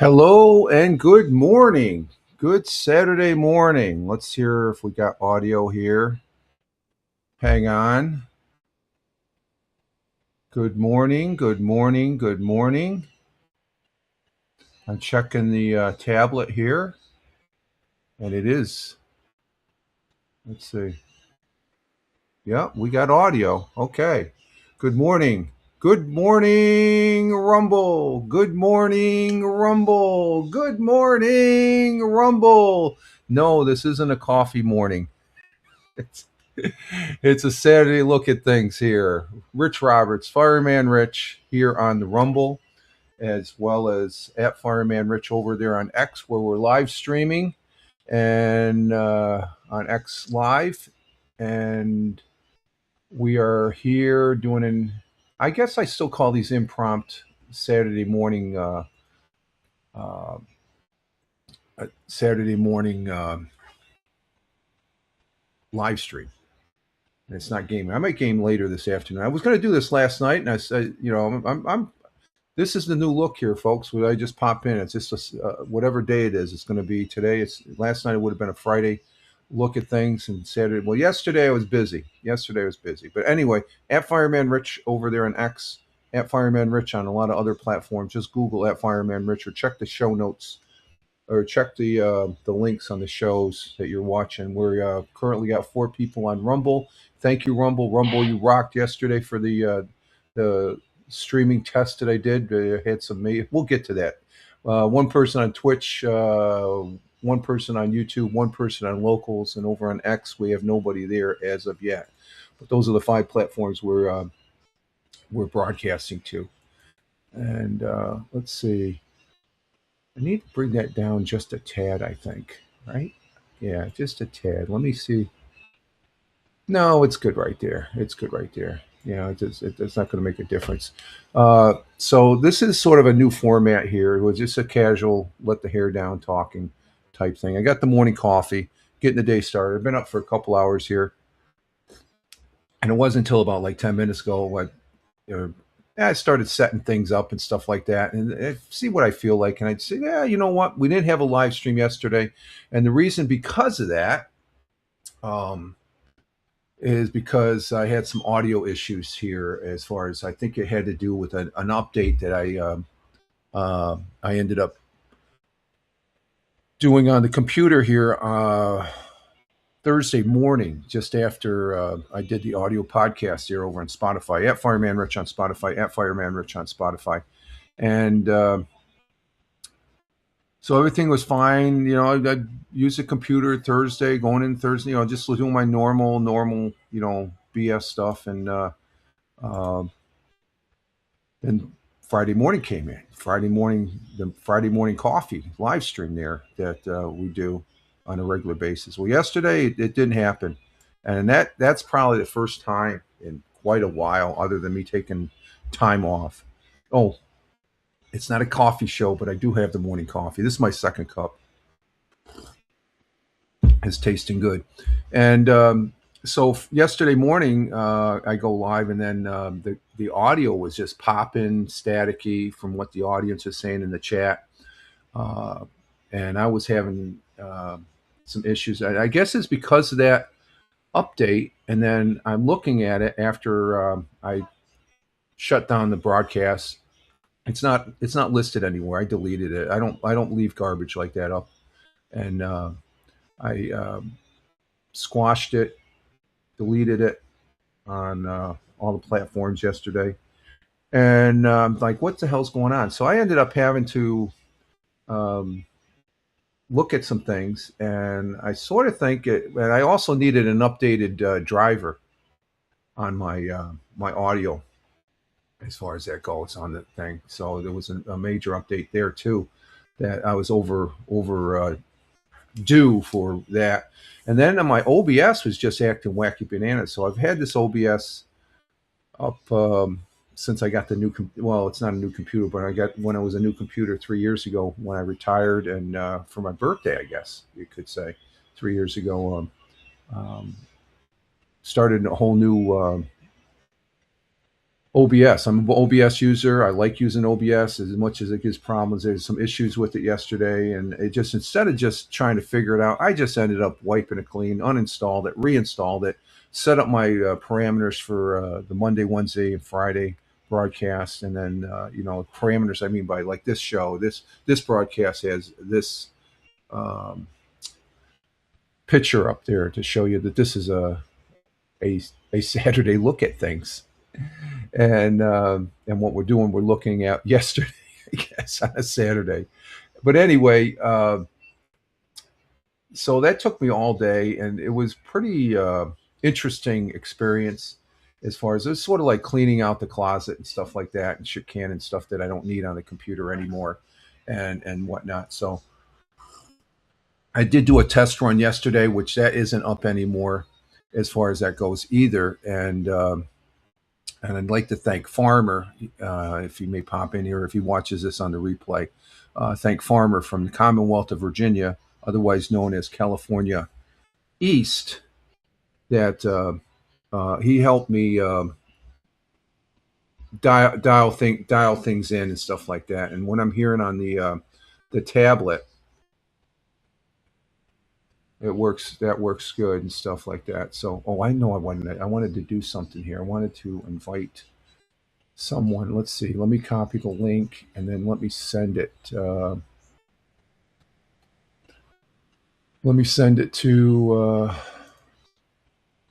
Hello and good morning. Good Saturday morning. Let's hear if we got audio here. Hang on. Good morning. Good morning. Good morning. I'm checking the tablet here, and it is. Let's see. Yeah, we got audio. Okay. Good morning. Good morning, Rumble. Good morning, Rumble. Good morning, Rumble. No, this isn't a coffee morning. It's it's a Saturday look at things here. Rich Roberts, Fireman Rich, here on the Rumble, as well as at Fireman Rich over there on X, where we're live streaming and on X Live. And we are here doing I guess I still call these impromptu Saturday morning, uh, Saturday morning live stream. It's not gaming. I might game later this afternoon. I was going to do this last night, and I said, I'm this is the new look here, folks. When I just pop in, it's just whatever day it is. It's going to be today. It's last night. It would have been a Friday look at things, and Saturday. Well, yesterday I was busy. But anyway, at Fireman Rich over there on X, at Fireman Rich on a lot of other platforms. Just Google at Fireman Rich or check the show notes or check the links on the shows that you're watching. We're currently got 4 people on Rumble. Thank you, Rumble. Rumble, you rocked yesterday for the streaming test that I did. I had some. We'll get to that. One person on Twitch, one person on YouTube, one person on Locals, and over on X we have nobody there as of yet. But those are the 5 platforms we're broadcasting to. And let's see. I need to bring that down just a tad, I think. Right? Yeah, just a tad. Let me see. No, it's good right there. It's good right there. It's not going to make a difference. So this is sort of a new format here. It was just a casual, let the hair down talking type thing. I got the morning coffee, getting the day started. I've been up for a couple hours here, and it wasn't until about like 10 minutes ago you know, I started setting things up and stuff like that, and see what I feel like. And I'd say, yeah, you know what? We didn't have a live stream yesterday, and the reason because of that. Um, is because I had some audio issues here. As far as I think it had to do with an update that I ended up doing on the computer here Thursday morning, just after I did the audio podcast here over on Spotify at Fireman Rich on Spotify at Fireman Rich on Spotify, and so everything was fine. I used the computer Thursday, going in Thursday, just doing my normal, BS stuff, and uh, then Friday morning came in. The Friday morning coffee live stream there that we do on a regular basis. Well, yesterday it didn't happen, and that's probably the first time in quite a while, other than me taking time off. Oh, it's not a coffee show, but I do have the morning coffee. This is my second cup. It's tasting good, and so yesterday morning I go live, and then the audio was just popping staticky from what the audience is saying in the chat, uh, and I was having some issues. I guess it's because of that update, and then I'm looking at it after I shut down the broadcast. It's not listed anywhere. I deleted it. I don't leave garbage like that up, and I squashed it, deleted it on all the platforms yesterday, and like, what the hell's going on? So I ended up having to um, look at some things, and I sort of think it. And I also needed an updated driver on my audio as far as that goes on the thing. So there was a major update there too that I was over due for that. And then my OBS was just acting wacky bananas. So I've had this OBS up since I got the new. Well, it's not a new computer, but I got when it was a new computer 3 years ago when I retired, and for my birthday, I guess you could say, 3 years ago. Um, Started a whole new OBS. I'm an OBS user. I like using OBS as much as it gives problems. There's some issues with it yesterday, and it just, instead of just trying to figure it out, I just ended up wiping it clean, uninstalled it, reinstalled it, set up my parameters for the Monday, Wednesday, and Friday broadcast, and then parameters. I mean by like this show, this broadcast has this um, picture up there to show you that this is a a Saturday look at things. And what we're doing, we're looking at yesterday, I guess, on a Saturday. But anyway, so that took me all day, and it was pretty interesting experience. As far as, it's sort of like cleaning out the closet and stuff like that, and shit can and stuff that I don't need on the computer anymore, and whatnot. So I did do a test run yesterday, which that isn't up anymore, as far as that goes either. And I'd like to thank Farmer, if he may pop in here, if he watches this on the replay. Thank Farmer from the Commonwealth of Virginia, otherwise known as California East, that he helped me dial things in and stuff like that. And when I'm hearing on the tablet, it works. That works good and stuff like that. So, I know I wanted to do something here. I wanted to invite someone. Let's see. Let me copy the link and then let me send it. Let me send it to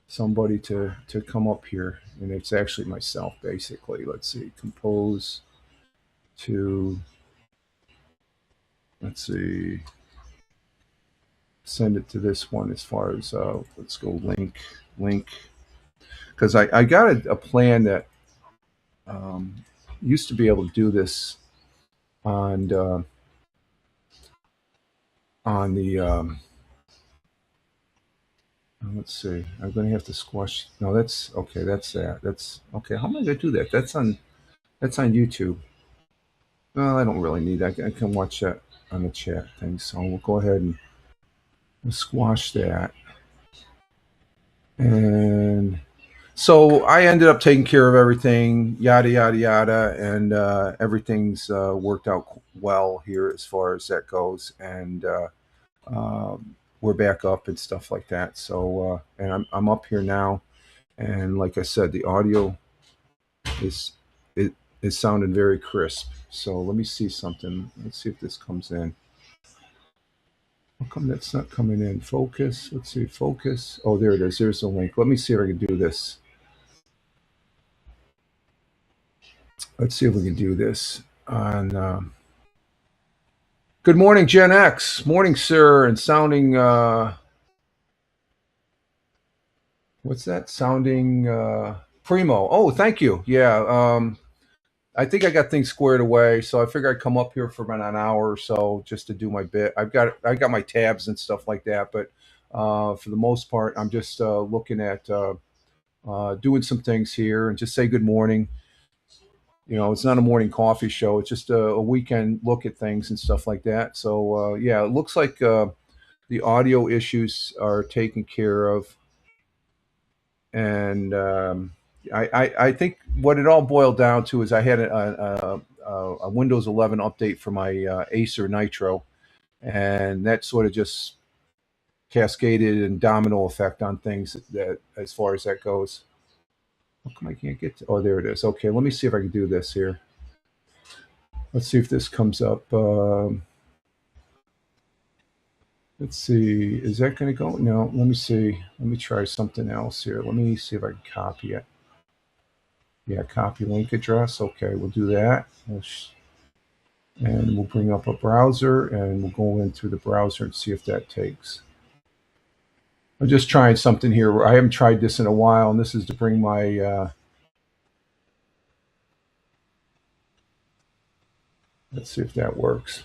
somebody to come up here, and it's actually myself, basically. Let's see. Compose to. Let's see. Send it to this one. As far as let's go link, because I got a plan that used to be able to do this on the let's see. I'm going to have to squash. No, that's okay. That's that. That's okay. How am I going to do that? That's on YouTube. Well, I don't really need that. I can watch that on the chat thing. So we'll go ahead and squash that. And so I ended up taking care of everything, yada yada yada, and everything's worked out well here as far as that goes. And we're back up and stuff like that. So and I'm up here now, and like I said, the audio is sounding very crisp. So let me see something. Let's see if this comes in. How come that's not coming in? Focus. Let's see. Focus. Oh, there it is. There's the link. Let me see if I can do this. Let's see if we can do this on. Good morning, Gen X. Morning, sir. And sounding. What's that? Sounding primo. Oh, thank you. Yeah. I think I got things squared away, so I figured I'd come up here for about an hour or so just to do my bit. I got my tabs and stuff like that, but for the most part, I'm just looking at doing some things here and just say good morning. It's not a morning coffee show. It's just a weekend look at things and stuff like that. So yeah, it looks like the audio issues are taken care of, and I think what it all boiled down to is I had a Windows 11 update for my Acer Nitro, and that sort of just cascaded and domino effect on things that as far as that goes. How come I can't get to? Oh, there it is. Okay, let me see if I can do this here. Let's see if this comes up. Let's see. Is that going to go? No. Let me see. Let me try something else here. Let me see if I can copy it. Yeah, copy link address. Okay, we'll do that. And we'll bring up a browser, and we'll go into the browser and see if that takes. I'm just trying something here. I haven't tried this in a while, and this is to bring my. Let's see if that works.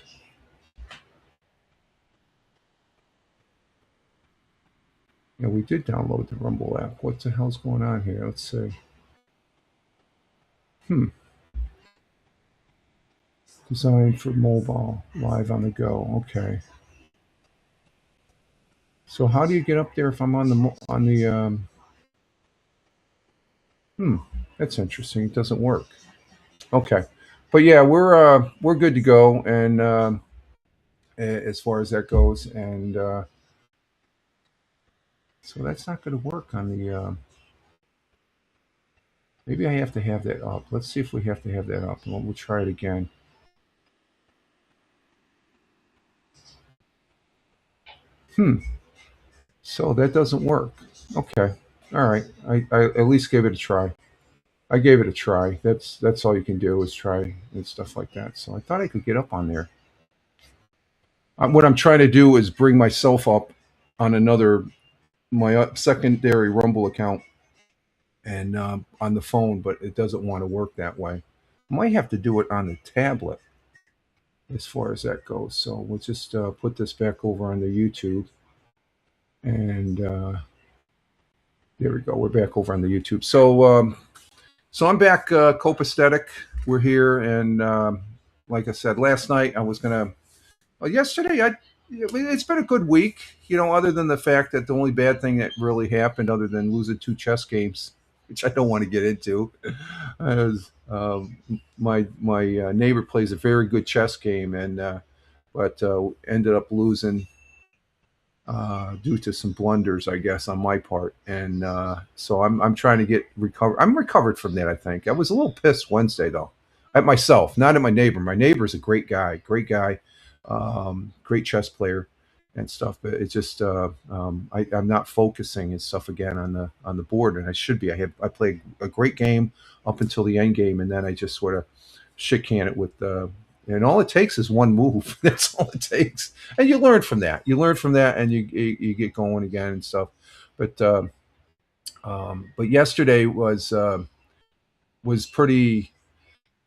Yeah, we did download the Rumble app. What the hell's going on here? Let's see. Designed for mobile, live on the go. Okay. So how do you get up there if I'm on the That's interesting. It doesn't work. Okay, but yeah, we're good to go, and as far as that goes, and so that's not going to work on the. Maybe I have to have that up. Let's see if we have to have that up, and we'll try it again. Hmm. So that doesn't work. Okay. All right. I at least gave it a try. I gave it a try. That's all you can do is try and stuff like that. So I thought I could get up on there. What I'm trying to do is bring myself up on another my secondary Rumble account and on the phone, but it doesn't want to work that way. Might have to do it on the tablet as far as that goes. So we'll just put this back over on the YouTube, and there we go. We're back over on the YouTube. So I'm back, copacetic. We're here, and like I said last night, I was gonna. Well, yesterday, it's been a good week. Other than the fact that the only bad thing that really happened, other than losing two chess games, which I don't want to get into, is my neighbor plays a very good chess game, and but ended up losing due to some blunders, I guess, on my part. And so I'm trying to get recovered. I'm recovered from that. I think I was a little pissed Wednesday though, at myself, not at my neighbor. My neighbor's a great guy, great chess player and stuff. But it's just I'm not focusing and stuff again on the board, and I should be. I played a great game up until the end game, and then I just sort of shit can it with and all it takes is one move. That's all it takes, and you learn from that. You learn from that, and you get going again and stuff. But yesterday was pretty.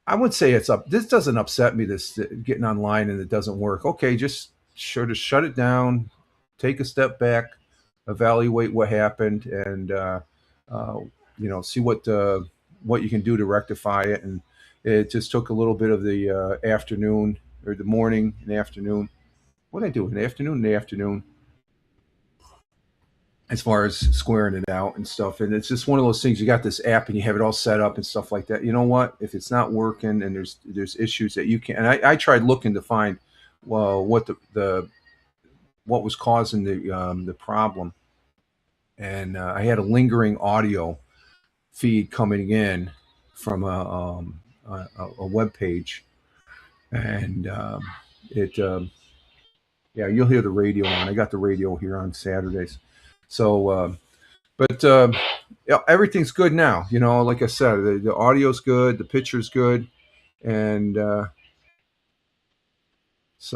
I would say it's up. This doesn't upset me. This getting online and it doesn't work. Okay, just sure to shut it down, take a step back, evaluate what happened, and uh, see what you can do to rectify it. And it just took a little bit of the afternoon or the morning and afternoon. What did I do in the afternoon? In the afternoon, as far as squaring it out and stuff. And it's just one of those things. You got this app and you have it all set up and stuff like that. You know what? If it's not working and there's issues that you can, and I tried looking to find, well, what the what was causing the problem, and I had a lingering audio feed coming in from a web page, and it yeah, you'll hear the radio on. I got the radio here on Saturdays, so. But yeah, everything's good now. Like I said, the audio's good, the picture's good, and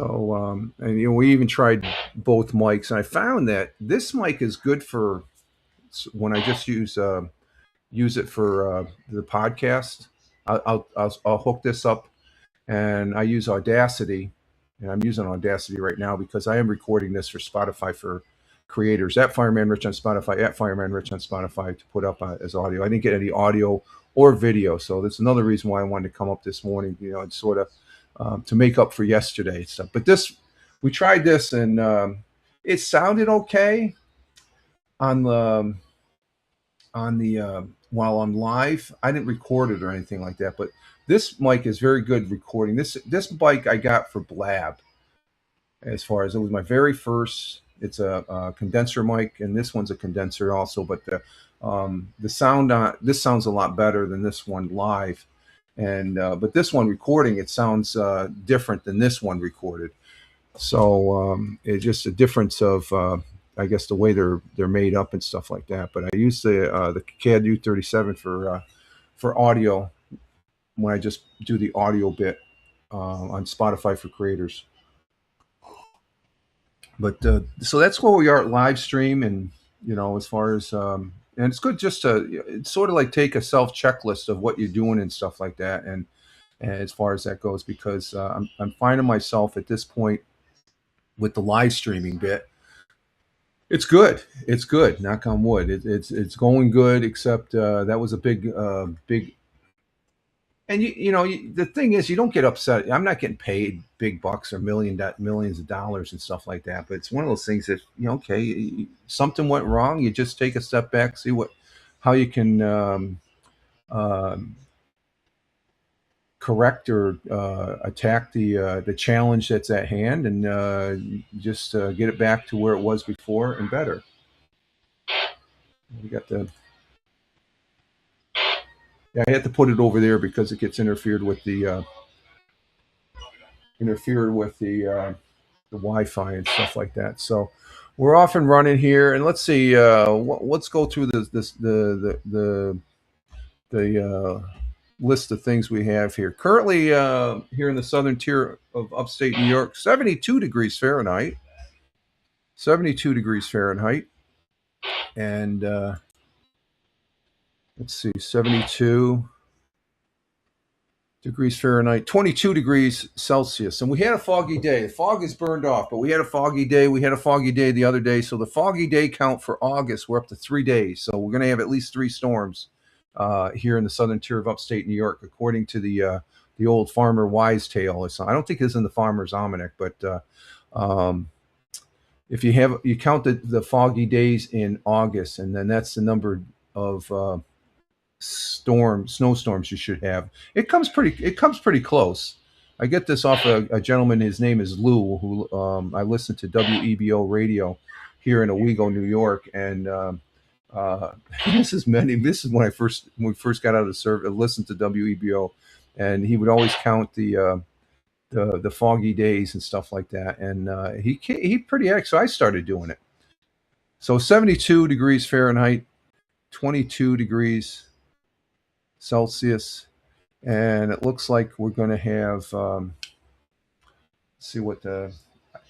and we even tried both mics, and I found that this mic is good for when I just use it for the podcast. I'll hook this up, and I use Audacity, and I'm using Audacity right now because I am recording this for Spotify for creators at Fireman Rich on Spotify, at Fireman Rich on Spotify to put up as audio. I didn't get any audio or video, so that's another reason why I wanted to come up this morning. It's sort of to make up for yesterday stuff. But we tried this, and it sounded okay on the while I'm live. I didn't record it or anything like that, but this mic is very good recording. This mic I got for Blab. As far as it was my very first, it's a condenser mic, and this one's a condenser also. But the sound on this sounds a lot better than this one live, and but this one recording it sounds different than this one recorded. So it's just a difference of I guess the way they're made up and stuff like that. But I use the CAD U37 for audio when I just do the audio bit on Spotify for creators. But so that's where we are at live stream, and as far as and it's good just to it's sort of like take a self checklist of what you're doing and stuff like that, and as far as that goes, because I'm finding myself at this point with the live streaming bit. It's good. It's good. Knock on wood. It's going good. Except that was a big. And the thing is, you don't get upset. I'm not getting paid big bucks or millions of dollars and stuff like that. But it's one of those things that okay, something went wrong. You just take a step back, see how you can um, correct or attack the challenge that's at hand, and just get it back to where it was before and better. We got the Yeah, I had to put it over there because it gets interfered with the Wi-Fi and stuff like that. So we're off and running here, and let's see. Let's go through the list of things we have here. Currently, here in the southern tier of upstate New York, 72 degrees Fahrenheit. 72 degrees Fahrenheit, and let's see, 72 degrees Fahrenheit, 22 degrees Celsius. And we had a foggy day. The fog is burned off, but we had a foggy day. We had a foggy day the other day. So the foggy day count for August, we're up to 3 days. So we're going to have at least 3 storms here in the southern tier of upstate New York, according to the old Farmer Wise tale. I don't think it's in the Farmer's Almanac, but if you count the foggy days in August, and then that's the number of snowstorms you should have. It comes pretty close. I get this off a gentleman. His name is Lou, who I listen to WEBO radio here in Owego, New York, and this is when we first got out of the service, listened to WEBO, and he would always count the foggy days and stuff like that, and he pretty accurate. So I started doing it. So 72 degrees Fahrenheit, 22 degrees Celsius, and it looks like we're going to have. See what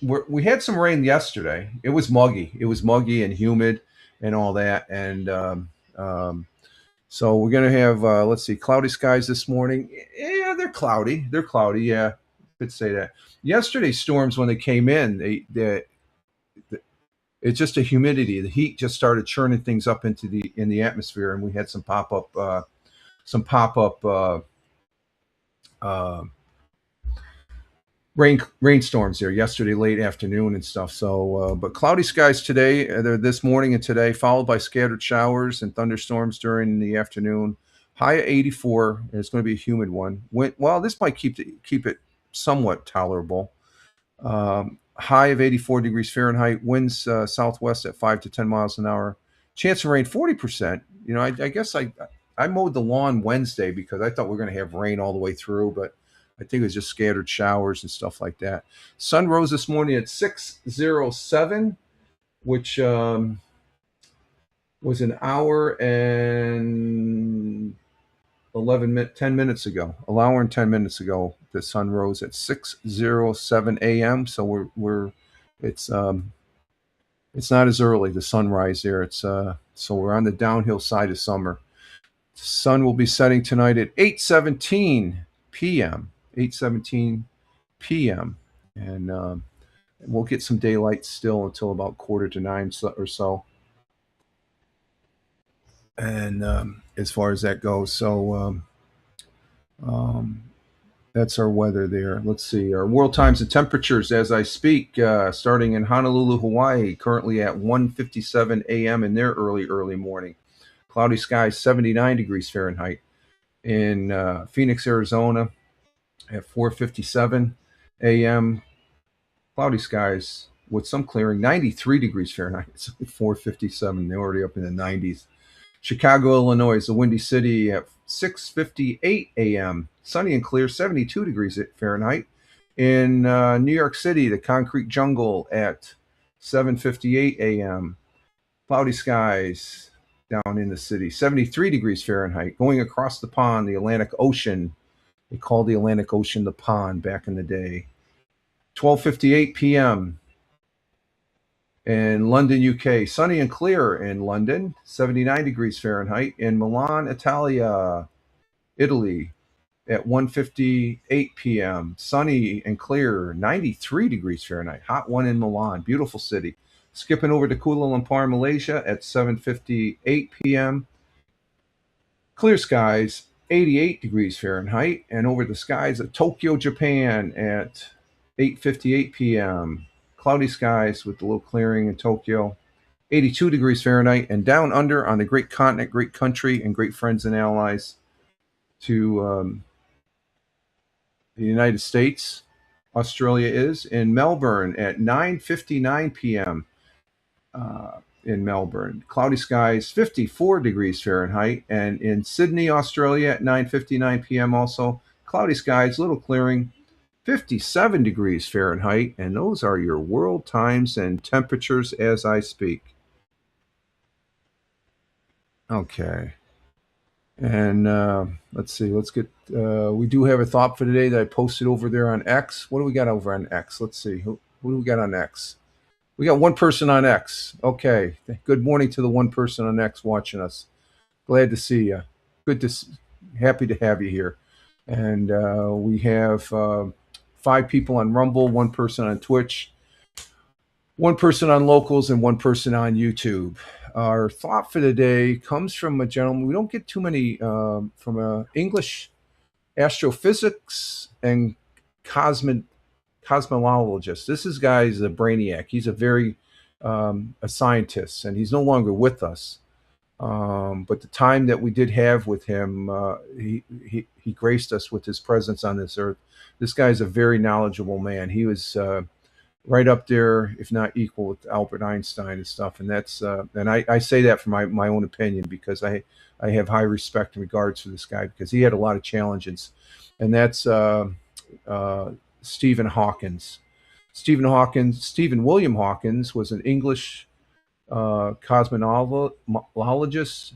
we had some rain yesterday. It was muggy. It was muggy and humid and all that, and so we're going to have. Let's see, cloudy skies this morning. Yeah, they're cloudy. They're cloudy. Yeah, could say that. Yesterday's storms, when they came in, it's just a humidity. The heat just started churning things up in the atmosphere, and we had some pop up. Some pop up rainstorms there yesterday late afternoon and stuff. So, but cloudy skies today, this morning and today, followed by scattered showers and thunderstorms during the afternoon. High of 84. And it's going to be a humid one. Well, this might keep it somewhat tolerable. High of 84 degrees Fahrenheit. Winds southwest at 5 to 10 miles an hour. Chance of rain 40%. I guess I mowed the lawn Wednesday because I thought we were going to have rain all the way through, but I think it was just scattered showers and stuff like that. Sun rose this morning at 6:07, which was an hour and 10 minutes ago. An hour and 10 minutes ago, the sun rose at 6:07 a.m. So it's not as early, the sunrise there. So we're on the downhill side of summer. Sun will be setting tonight at 8:17 p.m. 8:17 p.m. and we'll get some daylight still until about 8:45 or so. And as far as that goes, so that's our weather there. Let's see our world times and temperatures as I speak. Starting in Honolulu, Hawaii, currently at 1:57 a.m. in their early morning. Cloudy skies, 79 degrees Fahrenheit. In Phoenix, Arizona, at 4:57 a.m. Cloudy skies with some clearing, 93 degrees Fahrenheit. It's 4:57. They're already up in the 90s. Chicago, Illinois, the Windy City at 6:58 a.m. Sunny and clear, 72 degrees Fahrenheit. In New York City, the Concrete Jungle at 7:58 a.m. Cloudy skies down in the city, 73 degrees Fahrenheit. Going across the pond, the Atlantic Ocean. They called the Atlantic Ocean the pond back in the day. 12:58 p.m. in London, UK. Sunny and clear in London, 79 degrees Fahrenheit. In Milan, Italy, at 1:58 p.m. Sunny and clear, 93 degrees Fahrenheit. Hot one in Milan. Beautiful city. Skipping over to Kuala Lumpur, Malaysia at 7:58 p.m. Clear skies, 88 degrees Fahrenheit. And over the skies of Tokyo, Japan at 8:58 p.m. Cloudy skies with a little clearing in Tokyo, 82 degrees Fahrenheit. And down under on the great continent, great country, and great friends and allies, to the United States. Australia is in Melbourne at 9:59 p.m. In Melbourne. Cloudy skies, 54 degrees Fahrenheit, and in Sydney, Australia at 9:59 p.m. also cloudy skies, little clearing, 57 degrees Fahrenheit, and those are your world times and temperatures as I speak. Okay. And let's see, let's get, we do have a thought for today that I posted over there on X. What do we got over on X? Let's see. Who do we got on X? We got one person on X. Okay. Good morning to the one person on X watching us. Glad to see you. Good to, happy to have you here. And we have 5 people on Rumble, one person on Twitch, one person on Locals, and one person on YouTube. Our thought for the day comes from a gentleman. We don't get too many from a English astrophysics and cosmologist. This is guy's a brainiac. He's a very a scientist, and he's no longer with us. But the time that we did have with him, he graced us with his presence on this earth. This guy's a very knowledgeable man. He was right up there, if not equal, with Albert Einstein and stuff. And that's and I say that for my own opinion because I have high respect and regards for this guy because he had a lot of challenges. And that's Stephen Hawkins. Stephen William Hawkins was an English cosmologist,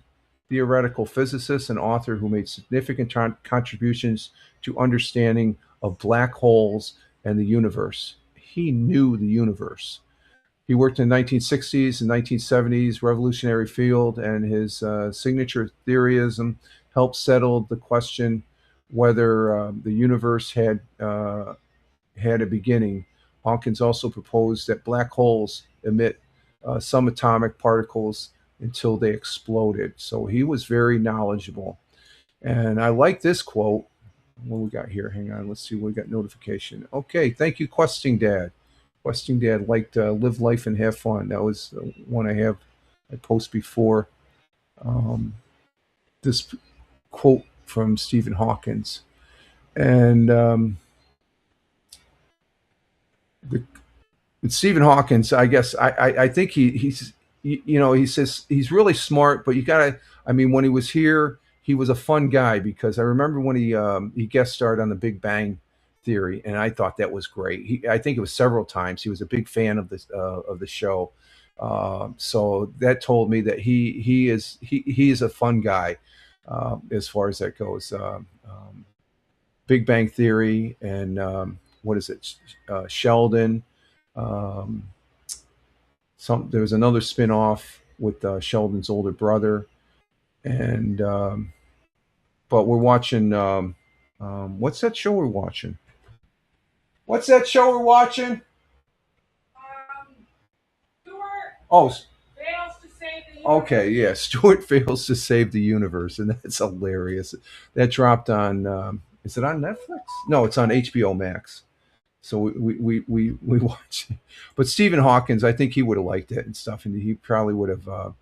theoretical physicist, and author who made significant contributions to understanding of black holes and the universe. He knew the universe. He worked in the 1960s and 1970s revolutionary field, and his signature theorism helped settle the question whether the universe had a beginning. Hawkins also proposed that black holes emit some atomic particles until they exploded. So he was very knowledgeable. And I like this quote. What we got here? Hang on. Let's see. We got notification. Okay. Thank you, Questing Dad. Questing Dad liked live life and have fun. That was one I post before. This quote from Stephen Hawkins. And Stephen Hawkins, I guess I think he's he says he's really smart, but you gotta. I mean, when he was here, he was a fun guy because I remember when he guest starred on The Big Bang Theory, and I thought that was great. I think it was several times. He was a big fan of the show, so that told me that he is a fun guy as far as that goes. Big Bang Theory and what is it? Sheldon. There was another spin-off with Sheldon's older brother, and but we're watching. What's that show we're watching? What's that show we're watching? Stuart. Oh, fails to save the universe. Okay, yeah. Stuart fails to save the universe, and that's hilarious. That dropped on. Is it on Netflix? No, it's on HBO Max. So we watch it. But Stephen Hawkins, I think he would have liked it and stuff, and he probably would have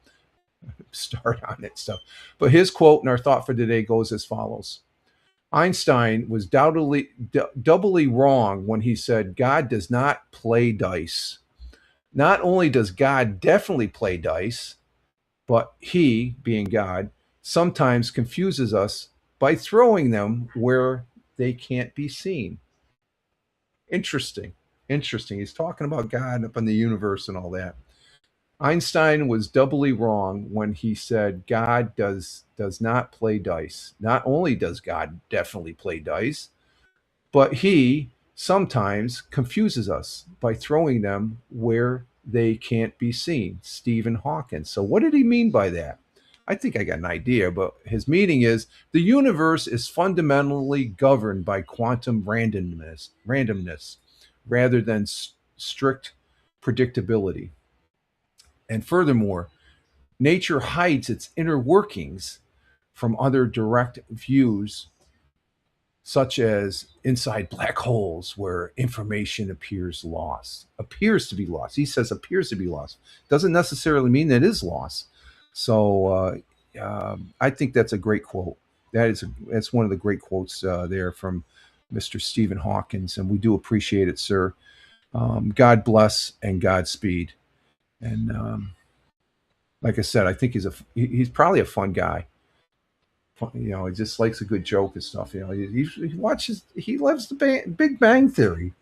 started on it stuff. But his quote and our thought for today goes as follows: Einstein was doubly wrong when he said God does not play dice. Not only does God definitely play dice, but he, being God, sometimes confuses us by throwing them where they can't be seen. Interesting. He's talking about God up in the universe and all that. Einstein was doubly wrong when he said God does not play dice. Not only does God definitely play dice, but he sometimes confuses us by throwing them where they can't be seen. Stephen Hawking. So what did he mean by that? I think I got an idea, but his meaning is the universe is fundamentally governed by quantum randomness rather than strict predictability. And furthermore, nature hides its inner workings from other direct views, such as inside black holes where information appears to be lost. He says appears to be lost. Doesn't necessarily mean that it is lost. So I think that's a great quote. That's one of the great quotes there from Mr. Stephen Hawkins, and we do appreciate it, sir. God bless and Godspeed. And like I said, I think he's probably a fun guy. He just likes a good joke and stuff. He watches, he loves the Big Bang Theory.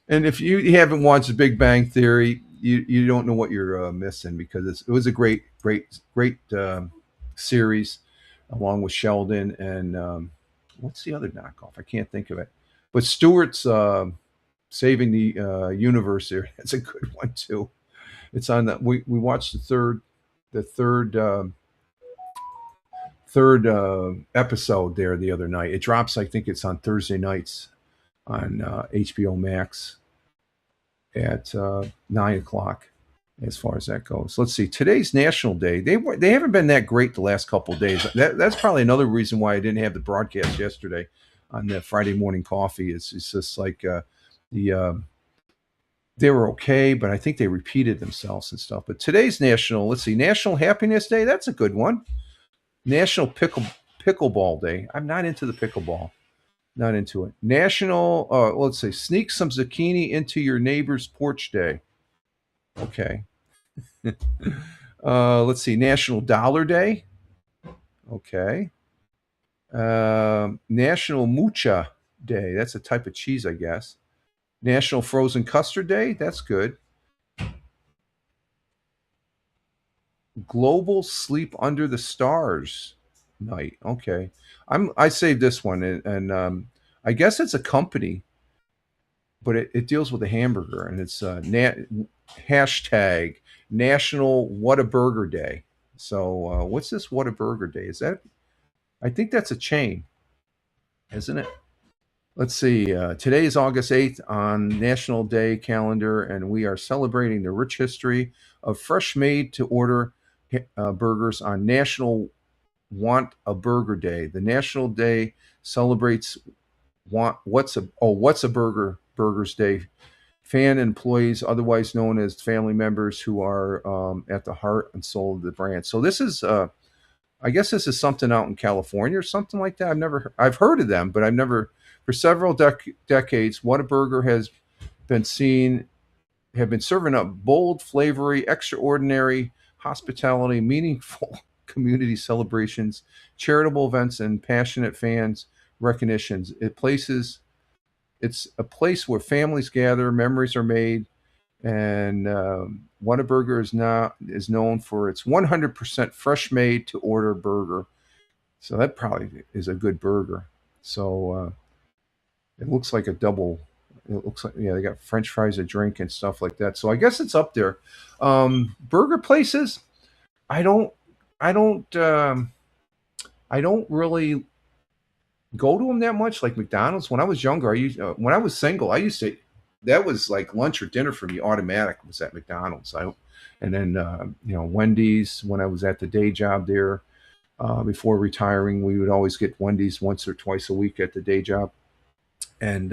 And if you haven't watched the Big Bang Theory, you don't know what you're missing, because it was a great series, along with Sheldon and what's the other knockoff? I can't think of it. But Stewart's Saving the Universe here. That's a good one too. It's on that. We watched the third episode there the other night. It drops. I think it's on Thursday nights on HBO Max at 9 o'clock. As far as that goes, let's see. Today's National Day. They haven't been that great the last couple of days. That's probably another reason why I didn't have the broadcast yesterday on the Friday morning coffee. It's just like the they were okay, but I think they repeated themselves and stuff. But today's let's see, National Happiness Day. That's a good one. National Pickleball Day. I'm not into the pickleball. Not into it. National, let's say, Sneak Some Zucchini into Your Neighbor's Porch Day. Okay. Let's see, National Dollar Day. Okay. National Mucha Day. That's a type of cheese, I guess. National Frozen Custard Day. That's good. Global Sleep Under the Stars Night. Okay. I saved this one, and I guess it's a company, but it deals with a hamburger, and it's hashtag National Whataburger Day. So what's this Whataburger Day? Is that? I think that's a chain, isn't it? Let's see. Today is August 8th on National Day calendar, and we are celebrating the rich history of fresh made to order burgers on National Want a Burger Day. The National Day celebrates What's a Burgers Day. Fan employees, otherwise known as family members, who are at the heart and soul of the brand. So this is, I guess, this is something out in California or something like that. I've heard of them, but I've never. For several decades, Whataburger has been have been serving up bold, flavory, extraordinary hospitality, meaningful community celebrations, charitable events, and passionate fans recognitions. It's a place where families gather, memories are made, and Whataburger is known for its 100% fresh made to order burger. So that probably is a good burger. So it looks like a double. It looks like, yeah, they got French fries, a drink, and stuff like that. So I guess it's up there. Burger places, I don't, I don't, I don't really go to them that much. Like McDonald's. When I was younger, when I was single, I used to. That was like lunch or dinner for me. Automatic was at McDonald's. And then Wendy's when I was at the day job there. Before retiring, we would always get Wendy's once or twice a week at the day job, and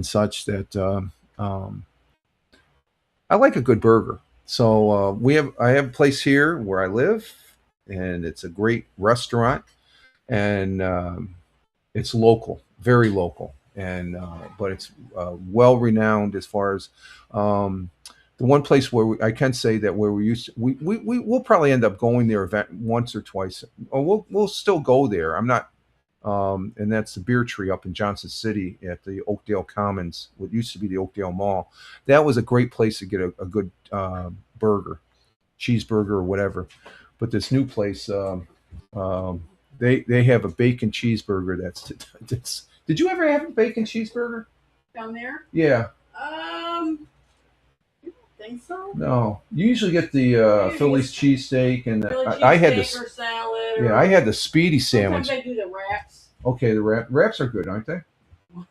such that I like a good burger. So I have a place here where I live, and it's a great restaurant, and it's local, very local, and but it's well renowned as far as the one place where I can say that where we used to, we'll probably end up going there event once or twice, or we'll still go there. I'm not and that's the Beer Tree up in Johnson City at the Oakdale Commons, what used to be the Oakdale Mall. That was a great place to get a good burger, cheeseburger or whatever. But this new place, they have a bacon cheeseburger. That's. Did you ever have a bacon cheeseburger down there? Yeah. You don't think so? No, you usually get the Philly's cheesesteak, and I had the salad. Yeah, I had the speedy sandwich. Sometimes they do the wraps. Okay, the wraps are good, aren't they?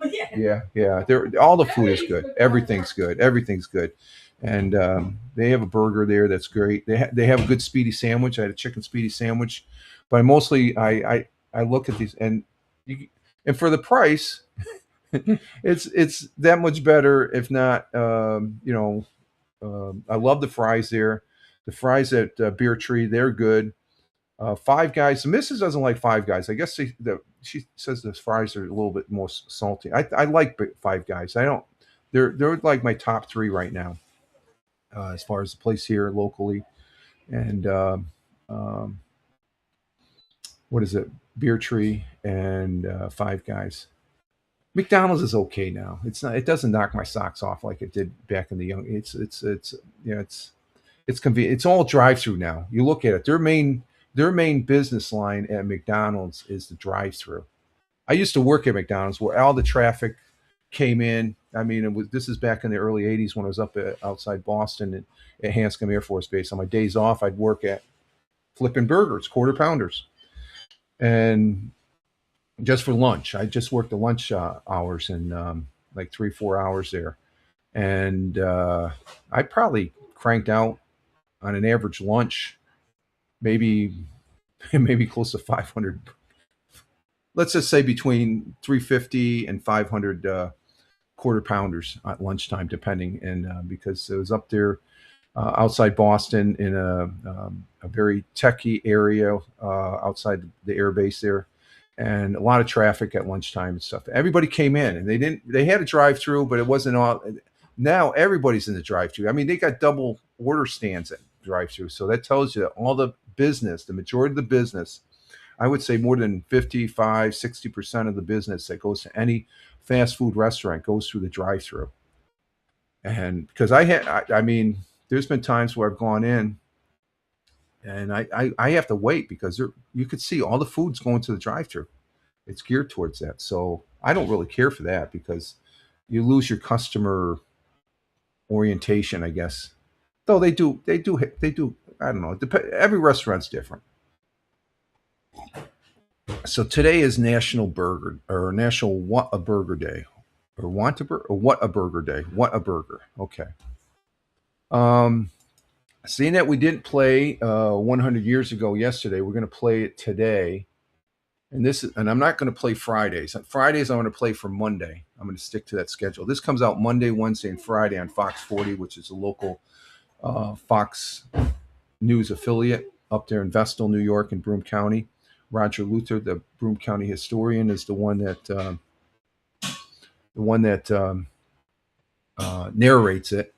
Yeah. Yeah. They're all the food is good. Everything's good. Everything's good, and they have a burger there that's great. They have a good speedy sandwich. I had a chicken speedy sandwich, but mostly I look at these and for the price, it's that much better. If not, I love the fries there. The fries at Beer Tree, they're good. Five Guys. The missus doesn't like Five Guys. I guess she says the fries are a little bit more salty. I like Five Guys. I don't. They're like my top three right now, as far as the place here locally. And um, what is it? Beer Tree and Five Guys. McDonald's is okay now. It's not. It doesn't knock my socks off like it did back in the young. It's it's convenient. It's all drive through now. You look at it. Their main business line at McDonald's is the drive through. I used to work at McDonald's where all the traffic came in. I mean, this is back in the early '80s when I was up outside Boston at Hanscom Air Force Base. On my days off, I'd work at flipping burgers, quarter pounders, and just for lunch. I just worked the lunch hours and like 3-4 hours there, and I probably cranked out on an average lunch maybe maybe close to 500. Let's just say between 350 and 500 quarter pounders at lunchtime, depending. And because it was up there outside Boston in a very techy area outside the air base there, and a lot of traffic at lunchtime and stuff. Everybody came in, and they had a drive through, but it wasn't all. Now everybody's in the drive through. I mean, they got double order stands at drive through, so that tells you that all the business, the majority of the business, I would say more than 55, 60% of the business that goes to any fast food restaurant goes through the drive through. And because I mean, there's been times where I've gone in and I have to wait because you could see all the food's going to the drive through. It's geared towards that. So I don't really care for that because you lose your customer orientation, I guess. Though they do. I don't know. Every restaurant's different. So today is National Burger or National What a Burger Day, or Want a Burger, or What a Burger Day. What a Burger. Okay. Um, Seeing that we didn't play 100 years ago yesterday, we're going to play it today. And I'm not going to play Fridays. Fridays I'm going to play for Monday. I'm going to stick to that schedule. This comes out Monday, Wednesday, and Friday on Fox 40, which is a local Fox News affiliate up there in Vestal, New York, in Broome County. Roger Luther, the Broome County historian, is the one that narrates it,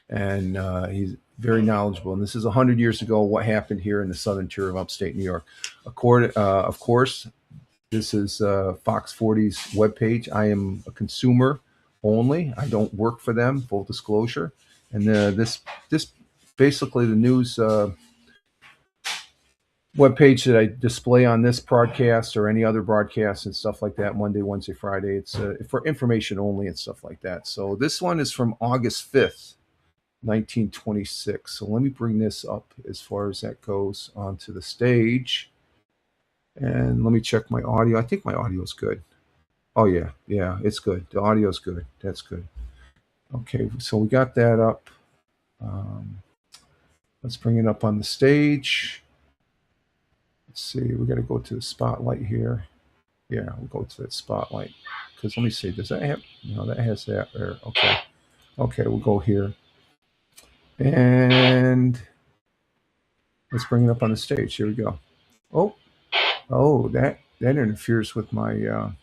and he's very knowledgeable. And this is 100 years ago. What happened here in the southern tier of upstate New York? Of course, this is Fox 40's webpage. I am a consumer only. I don't work for them. Full disclosure. And this basically the news webpage that I display on this broadcast or any other broadcast and stuff like that, Monday, Wednesday, Friday. It's for information only and stuff like that. So this one is from August 5th, 1926. So let me bring this up as far as that goes onto the stage. And let me check my audio. I think my audio is good. Oh, yeah. Yeah, it's good. The audio is good. That's good. Okay, so we got that up. Let's bring it up on the stage. Let's see. We got to go to the spotlight here. Yeah, we'll go to that spotlight. Because let me see. Does that have... No, that has that there. Okay. Okay, we'll go here. And let's bring it up on the stage. Here we go. Oh, that interferes with my...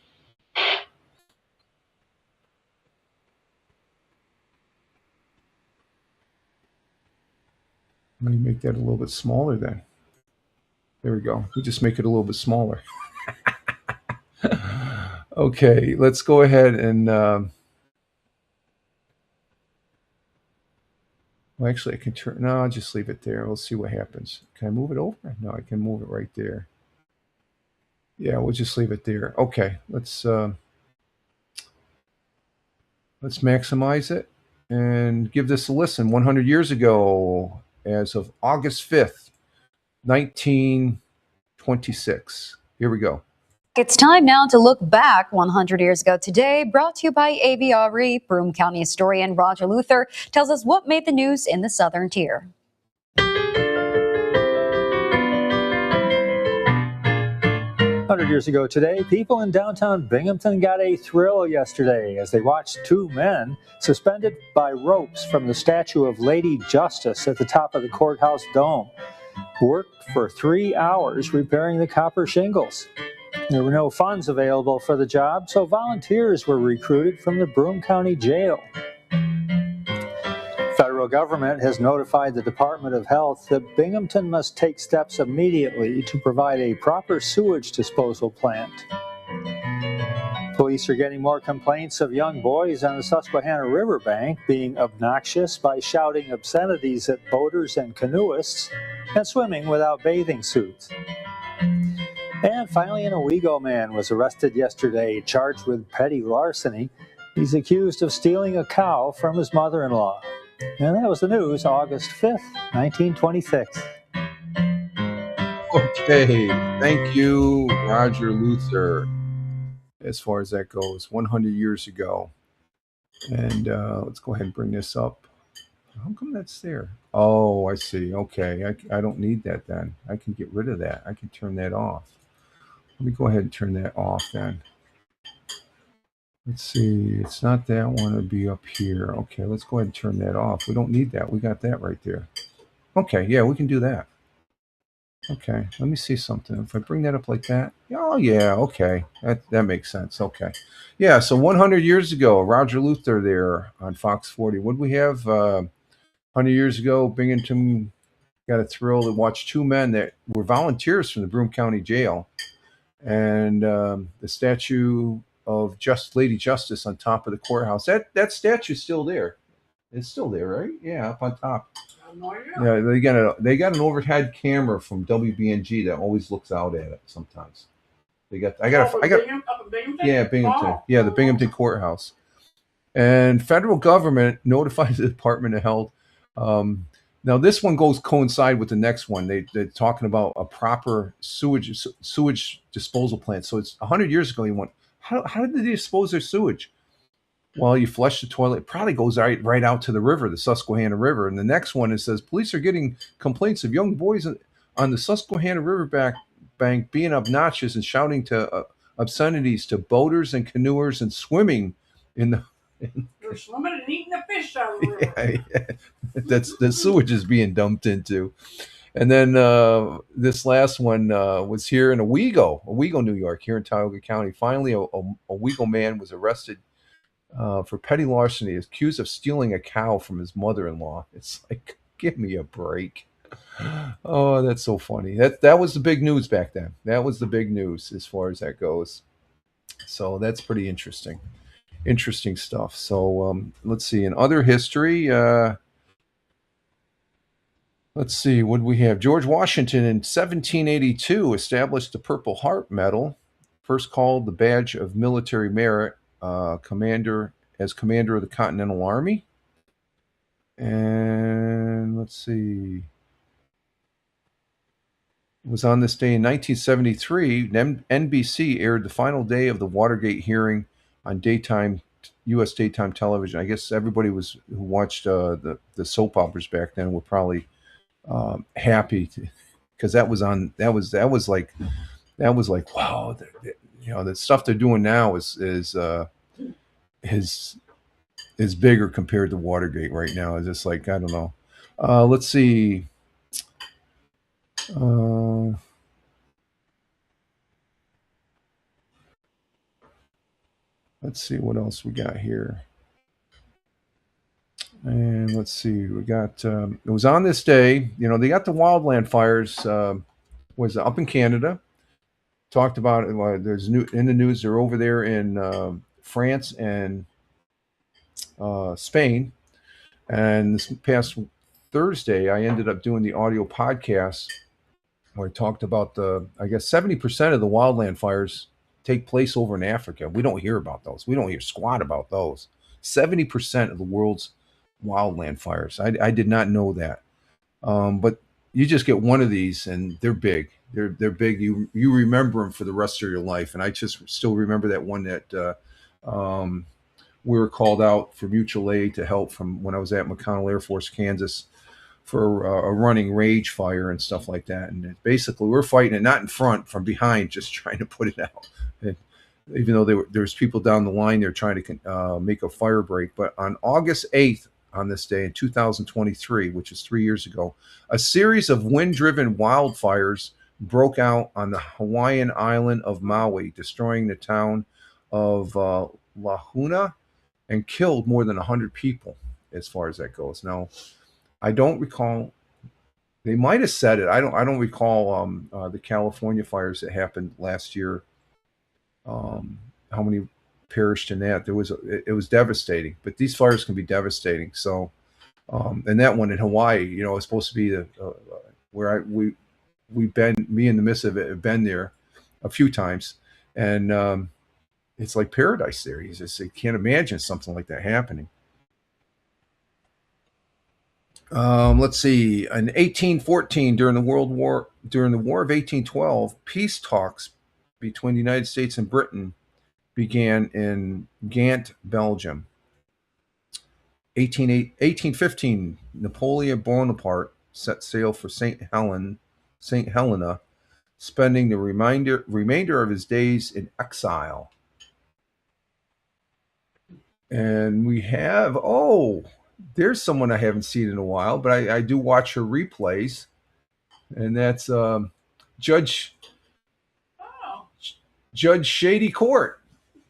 Let me make that a little bit smaller then. There we go. We just make it a little bit smaller. Okay, let's go ahead and... well, actually, I can turn... No, I'll just leave it there. We'll see what happens. Can I move it over? No, I can move it right there. Yeah, we'll just leave it there. Okay, let's maximize it and give this a listen. 100 years ago, as of August 5th, 1926. Here we go. It's time now to look back 100 years ago today, brought to you by AVRE. Broome County historian Roger Luther tells us what made the news in the southern tier. 100 years ago today, people in downtown Binghamton got a thrill yesterday as they watched two men suspended by ropes from the statue of Lady Justice at the top of the courthouse dome. worked for 3 hours repairing the copper shingles. There were no funds available for the job, so volunteers were recruited from the Broome County Jail. Federal government has notified the Department of Health that Binghamton must take steps immediately to provide a proper sewage disposal plant. Police are getting more complaints of young boys on the Susquehanna Riverbank being obnoxious by shouting obscenities at boaters and canoeists and swimming without bathing suits. And finally, an Owego man was arrested yesterday, charged with petty larceny. He's accused of stealing a cow from his mother-in-law. And that was the news, August 5th, 1926. Okay, thank you, Roger Luther. As far as that goes, 100 years ago. And let's go ahead and bring this up. How come that's there? Oh, I see. Okay, I don't need that then. I can get rid of that. I can turn that off. Let me go ahead and turn that off then. Let's see. It's not that one. It'll be up here. Okay, let's go ahead and turn that off. We don't need that. We got that right there. Okay, yeah, we can do that. Okay, let me see something. If I bring that up like that, oh yeah, okay, that makes sense. Okay, yeah. So 100 years ago, Roger Luther there on Fox 40. What did we have? 100 years ago, Binghamton got a thrill to watch two men that were volunteers from the Broome County Jail, and the statue of Lady Justice on top of the courthouse. That statue's still there. It's still there, right? Yeah, up on top. Yeah, they got an overhead camera from WBNG that always looks out at it sometimes. Binghamton? Yeah, Binghamton. Oh. Yeah, the Binghamton courthouse. And federal government notifies the Department of Health. Now this one coincide with the next one. They're talking about a proper sewage disposal plant. So it's 100 years ago. You went, how did they dispose their sewage? Well, you flush the toilet. It probably goes right out to the river, the Susquehanna River. And the next one, it says, police are getting complaints of young boys on the Susquehanna River bank being obnoxious and shouting to obscenities to boaters and canoers and swimming in the... They're swimming and eating the fish out of the river. Yeah. That's the sewage is being dumped into. And then this last one was here in Owego, New York, here in Tioga County. Finally, a Owego man was arrested for petty larceny, accused of stealing a cow from his mother-in-law. It's like, give me a break. Oh, that's so funny. That was the big news back then. That was the big news as far as that goes. So that's pretty interesting. Interesting stuff. So let's see. In other history, let's see. What do we have? George Washington in 1782 established the Purple Heart Medal, first called the Badge of Military Merit, commander of the Continental Army. And let's see. It was on this day in 1973, NBC aired the final day of the Watergate hearing on U.S. daytime television. I guess everybody who watched the soap operas back then were probably happy because that was like wow, the stuff they're doing now is bigger compared to Watergate right now. It's just like, I don't know. Let's see. Let's see what else we got here. And let's see, we got, it was on this day, they got the wildland fires, was up in Canada. Talked about it. There's in the news, they're over there in France and Spain. And this past Thursday, I ended up doing the audio podcast where I talked about I guess 70% of the wildland fires take place over in Africa. We don't hear about those. We don't hear squat about those. 70% of the world's wildland fires. I did not know that. But you just get one of these and they're big. They're big. You remember them for the rest of your life. And I just still remember that one that we were called out for mutual aid to help from when I was at McConnell Air Force, Kansas, for a running rage fire and stuff like that. And basically we're fighting it, not in front, from behind, just trying to put it out. And even though there was people down the line there trying to make a fire break. But on August 8th on this day in 2023, which is 3 years ago, a series of wind-driven wildfires broke out on the Hawaiian island of Maui, destroying the town of Lahaina and killed more than 100 people as far as that goes. Now, I don't recall. They might have said it. I don't recall the California fires that happened last year. How many perished in that? It was devastating. But these fires can be devastating. So, and that one in Hawaii, is supposed to be the where we've been. Me and the miss have been there a few times, and it's like paradise there. You can't imagine something like that happening. Let's see. In 1814, during the War of 1812, peace talks between the United States and Britain began in Ghent, Belgium. 1815, Napoleon Bonaparte set sail for St. Helena, spending the remainder of his days in exile. And we have, there's someone I haven't seen in a while, but I do watch her replays, and that's Judge Shady Court.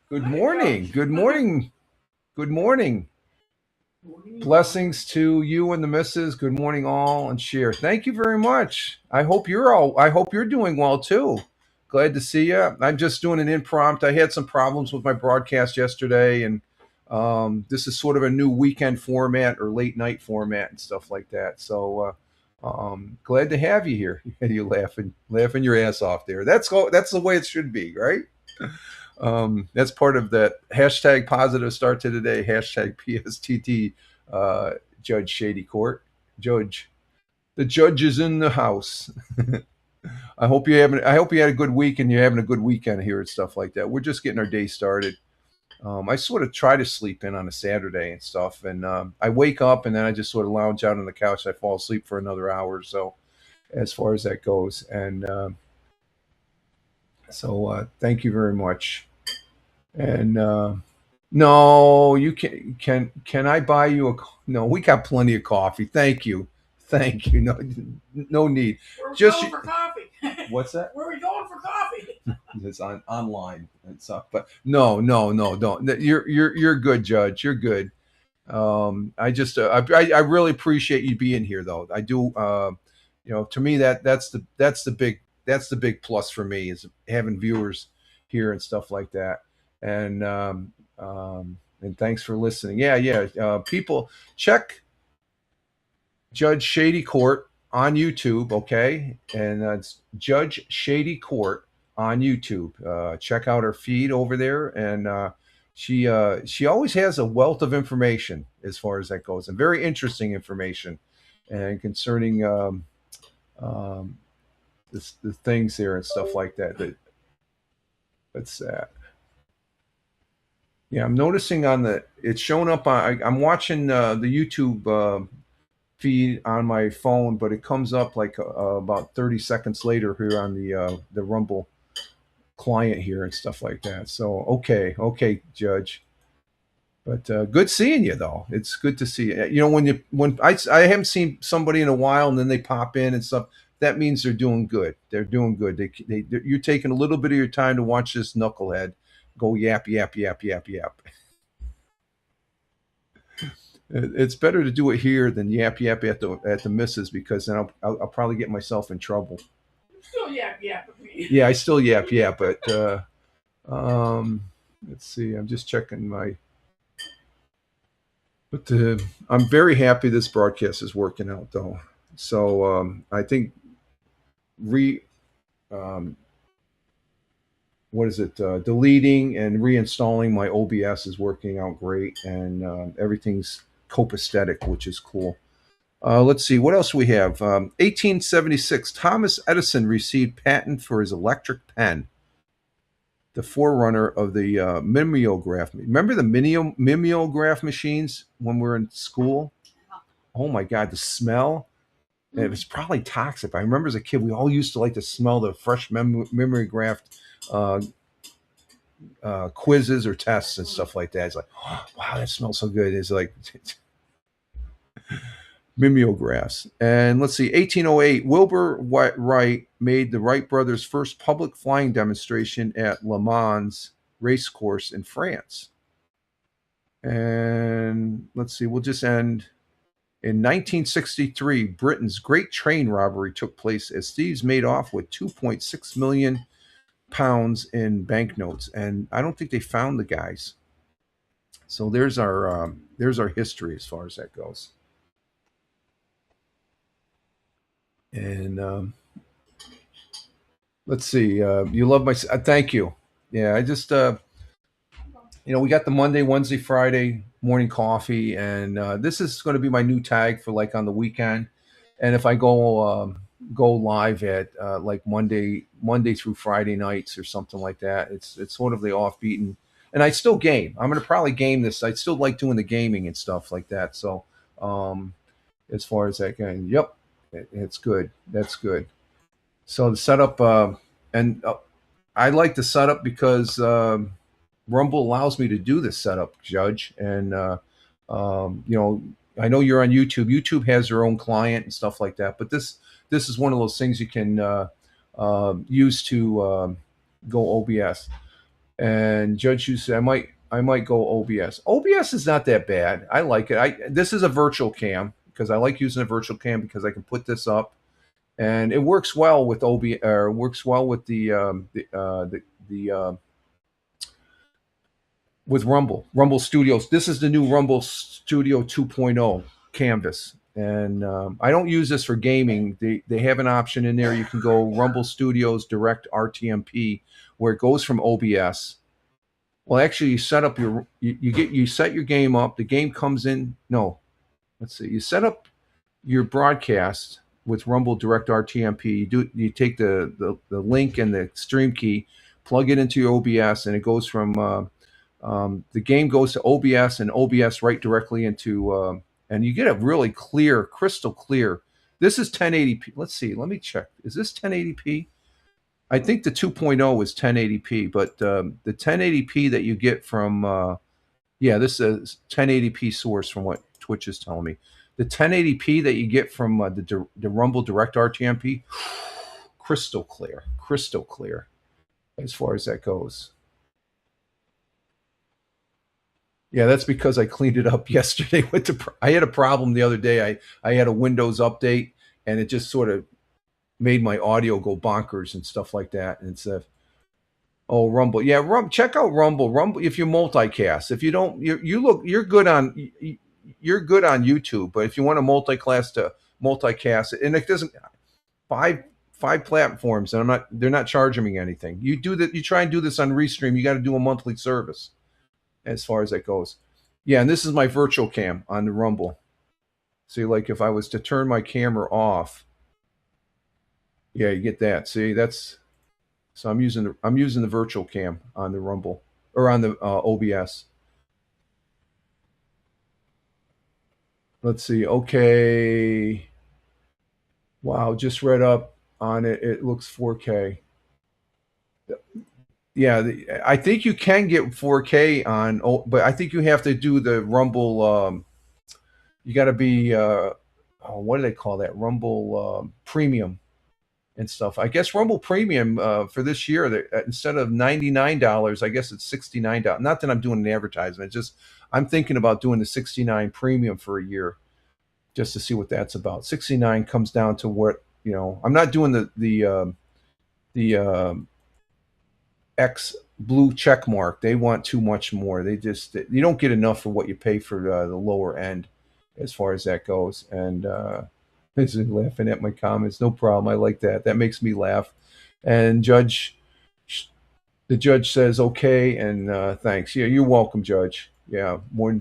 Good morning. Good morning. Good morning. Blessings to you and the missus. Good morning, all, and share. Thank you very much. I hope you're doing well too. Glad to see you. I'm just doing an impromptu. I had some problems with my broadcast yesterday, and this is sort of a new weekend format or late night format and stuff like that. So glad to have you here. You're laughing your ass off there. That's the way it should be, right? That's part of that hashtag positive start to the day, hashtag PSTT, Judge Shady Court. The judge is in the house. I hope you had a good week and you're having a good weekend here and stuff like that. We're just getting our day started. I sort of try to sleep in on a Saturday and stuff, and I wake up and then I just sort of lounge out on the couch. I fall asleep for another hour or so, as far as that goes. And so thank you very much. And no, you can I buy you no? We got plenty of coffee. Thank you. No need. Where are we Just going for coffee? What's that? Where are we going for coffee? It's online and stuff, but no, don't. You're good, Judge. You're good. I just I really appreciate you being here, though. I do. To me that's the big plus for me is having viewers here and stuff like that. And thanks for listening. Yeah. People check Judge Shady Court on YouTube, okay? And that's Judge Shady Court on YouTube. Check out her feed over there, and she always has a wealth of information as far as that goes, and very interesting information, and concerning the things there and stuff like that. That's that. Yeah, I'm noticing it's showing up on. I'm watching the YouTube feed on my phone, but it comes up like about 30 seconds later here on the Rumble client here and stuff like that. So okay, Judge. But good seeing you, though. It's good to see you. When I haven't seen somebody in a while and then they pop in and stuff, that means they're doing good. They're doing good. You're taking a little bit of your time to watch this knucklehead go yap. It's better to do it here than yap at the missus, because then I'll probably get myself in trouble. Still yap with me. Yeah, I still yap, but let's see. I'm just checking my. But I'm very happy this broadcast is working out, though. So I think deleting and reinstalling my OBS is working out great, and everything's copacetic, which is cool. Let's see, what else we have? 1876, Thomas Edison received patent for his electric pen, the forerunner of the mimeograph. Remember the mimeograph machines when we were in school? Oh my God, the smell. And it was probably toxic. I remember as a kid, we all used to like to smell the fresh mimeograph quizzes or tests and stuff like that. It's like, oh, wow, that smells so good. It's like, Mimeographs. And let's see, 1808, Wilbur Wright made the Wright brothers' first public flying demonstration at Le Mans racecourse in France. And let's see, we'll just end. In 1963, Britain's Great Train Robbery took place as thieves made off with 2.6 million pounds in banknotes, and I don't think they found the guys. So there's our history as far as that goes. And let's see. You love my. Thank you. Yeah, I just we got the Monday, Wednesday, Friday morning coffee, and this is going to be my new tag for like on the weekend. And if I go live at like Monday through Friday nights or something like that, it's sort of the offbeat. And I still game. I'm going to probably game this. I still like doing the gaming and stuff like that. So as far as that going, yep, it's good. That's good. So the setup, and I like the setup because Rumble allows me to do this setup, Judge. And I know you're on YouTube. YouTube has their own client and stuff like that. But this is one of those things you can use to go OBS. And Judge, you said I might go OBS. OBS is not that bad. I like it. This is a virtual cam because I like using a virtual cam because I can put this up, and it works well with works well with with Rumble Studios. This is the new Rumble Studio 2.0 canvas, and I don't use this for gaming. They have an option in there. You can go Rumble Studios Direct RTMP, where it goes from OBS. Well, actually, you set up you set your game up. The game comes in. No, let's see. You set up your broadcast with Rumble Direct RTMP. You take the link and the stream key, plug it into your OBS, and it goes from the game goes to OBS, and OBS right directly into and you get a really clear, crystal clear. This is 1080p. Let's see. Let me check. Is this 1080p? I think the 2.0 is 1080p, but the 1080p that you get from this is 1080p source from what Twitch is telling me. The 1080p that you get from the Rumble Direct RTMP, crystal clear as far as that goes. Yeah, that's because I cleaned it up yesterday. I had a problem the other day. I had a Windows update, and it just sort of made my audio go bonkers and stuff like that. And it's Rumble. Yeah, check out Rumble. Rumble, if you multicast. If you don't, you're good on YouTube. But if you want to multicast it, and it doesn't five platforms, and they're not charging me anything. You do that. You try and do this on Restream. You got to do a monthly service, as far as that goes. Yeah, and this is my virtual cam on the Rumble. See, like if I was to turn my camera off. Yeah, you get that. See, so I'm using the virtual cam on the Rumble or on the OBS. Let's see. Okay. Wow, just read up on it. It looks 4K. Yeah, I think you can get 4K on, but I think you have to do the Rumble. You got to be what do they call that? Rumble Premium. And stuff. I guess Rumble Premium for this year, instead of $99, I guess it's $69. Not that I'm doing an advertisement. It's just I'm thinking about doing the $69 Premium for a year, just to see what that's about. $69 comes down to what I'm not doing the X blue check mark. They want too much more. You don't get enough for what you pay for the lower end, as far as that goes. And is laughing at my comments. No problem. I like that. That makes me laugh. And the judge says, okay, and thanks. Yeah, you're welcome, Judge. Yeah, more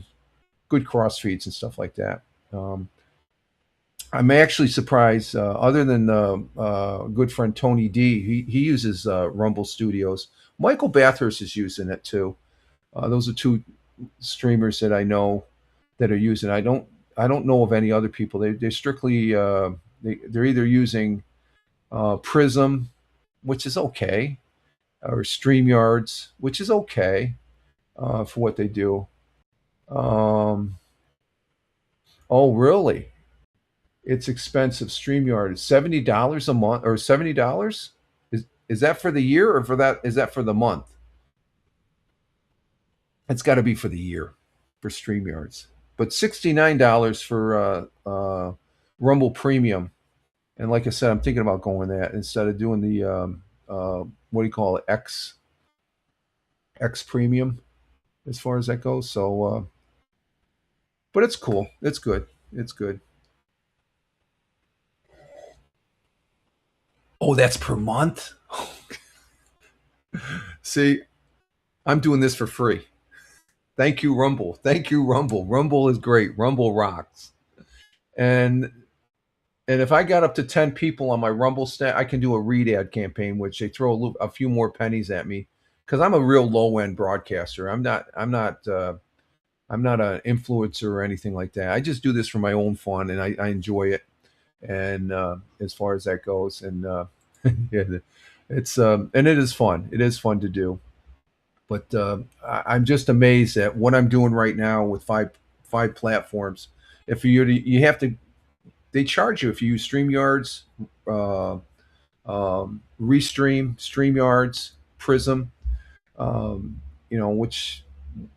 good cross feeds and stuff like that. I'm actually surprised, other than good friend Tony D, he uses Rumble Studios. Michael Bathurst is using it too. Those are two streamers that I know that are using it. I don't know of any other people. They're strictly they're either using Prism, which is okay, or StreamYards, which is okay for what they do. Oh, really? It's expensive. StreamYard is $70 a month or $70? Is that for the year or is that for the month? It's got to be for the year for StreamYards. But $69 for Rumble Premium. And like I said, I'm thinking about going that instead of doing the what do you call it, X Premium, as far as that goes. So, but it's cool. It's good. It's good. Oh, that's per month. See, I'm doing this for free. Thank you, Rumble. Thank you, Rumble. Rumble is great. Rumble rocks. And if I got up to 10 people on my Rumble stat, I can do a read ad campaign, which they throw a few more pennies at me because I'm a real low end broadcaster. I'm not an influencer or anything like that. I just do this for my own fun and I enjoy it. And as far as that goes, and yeah, it's and it is fun. It is fun to do. But I'm just amazed at what I'm doing right now with five platforms. If you have to, they charge you if you use StreamYards, Restream, StreamYards, Prism. Which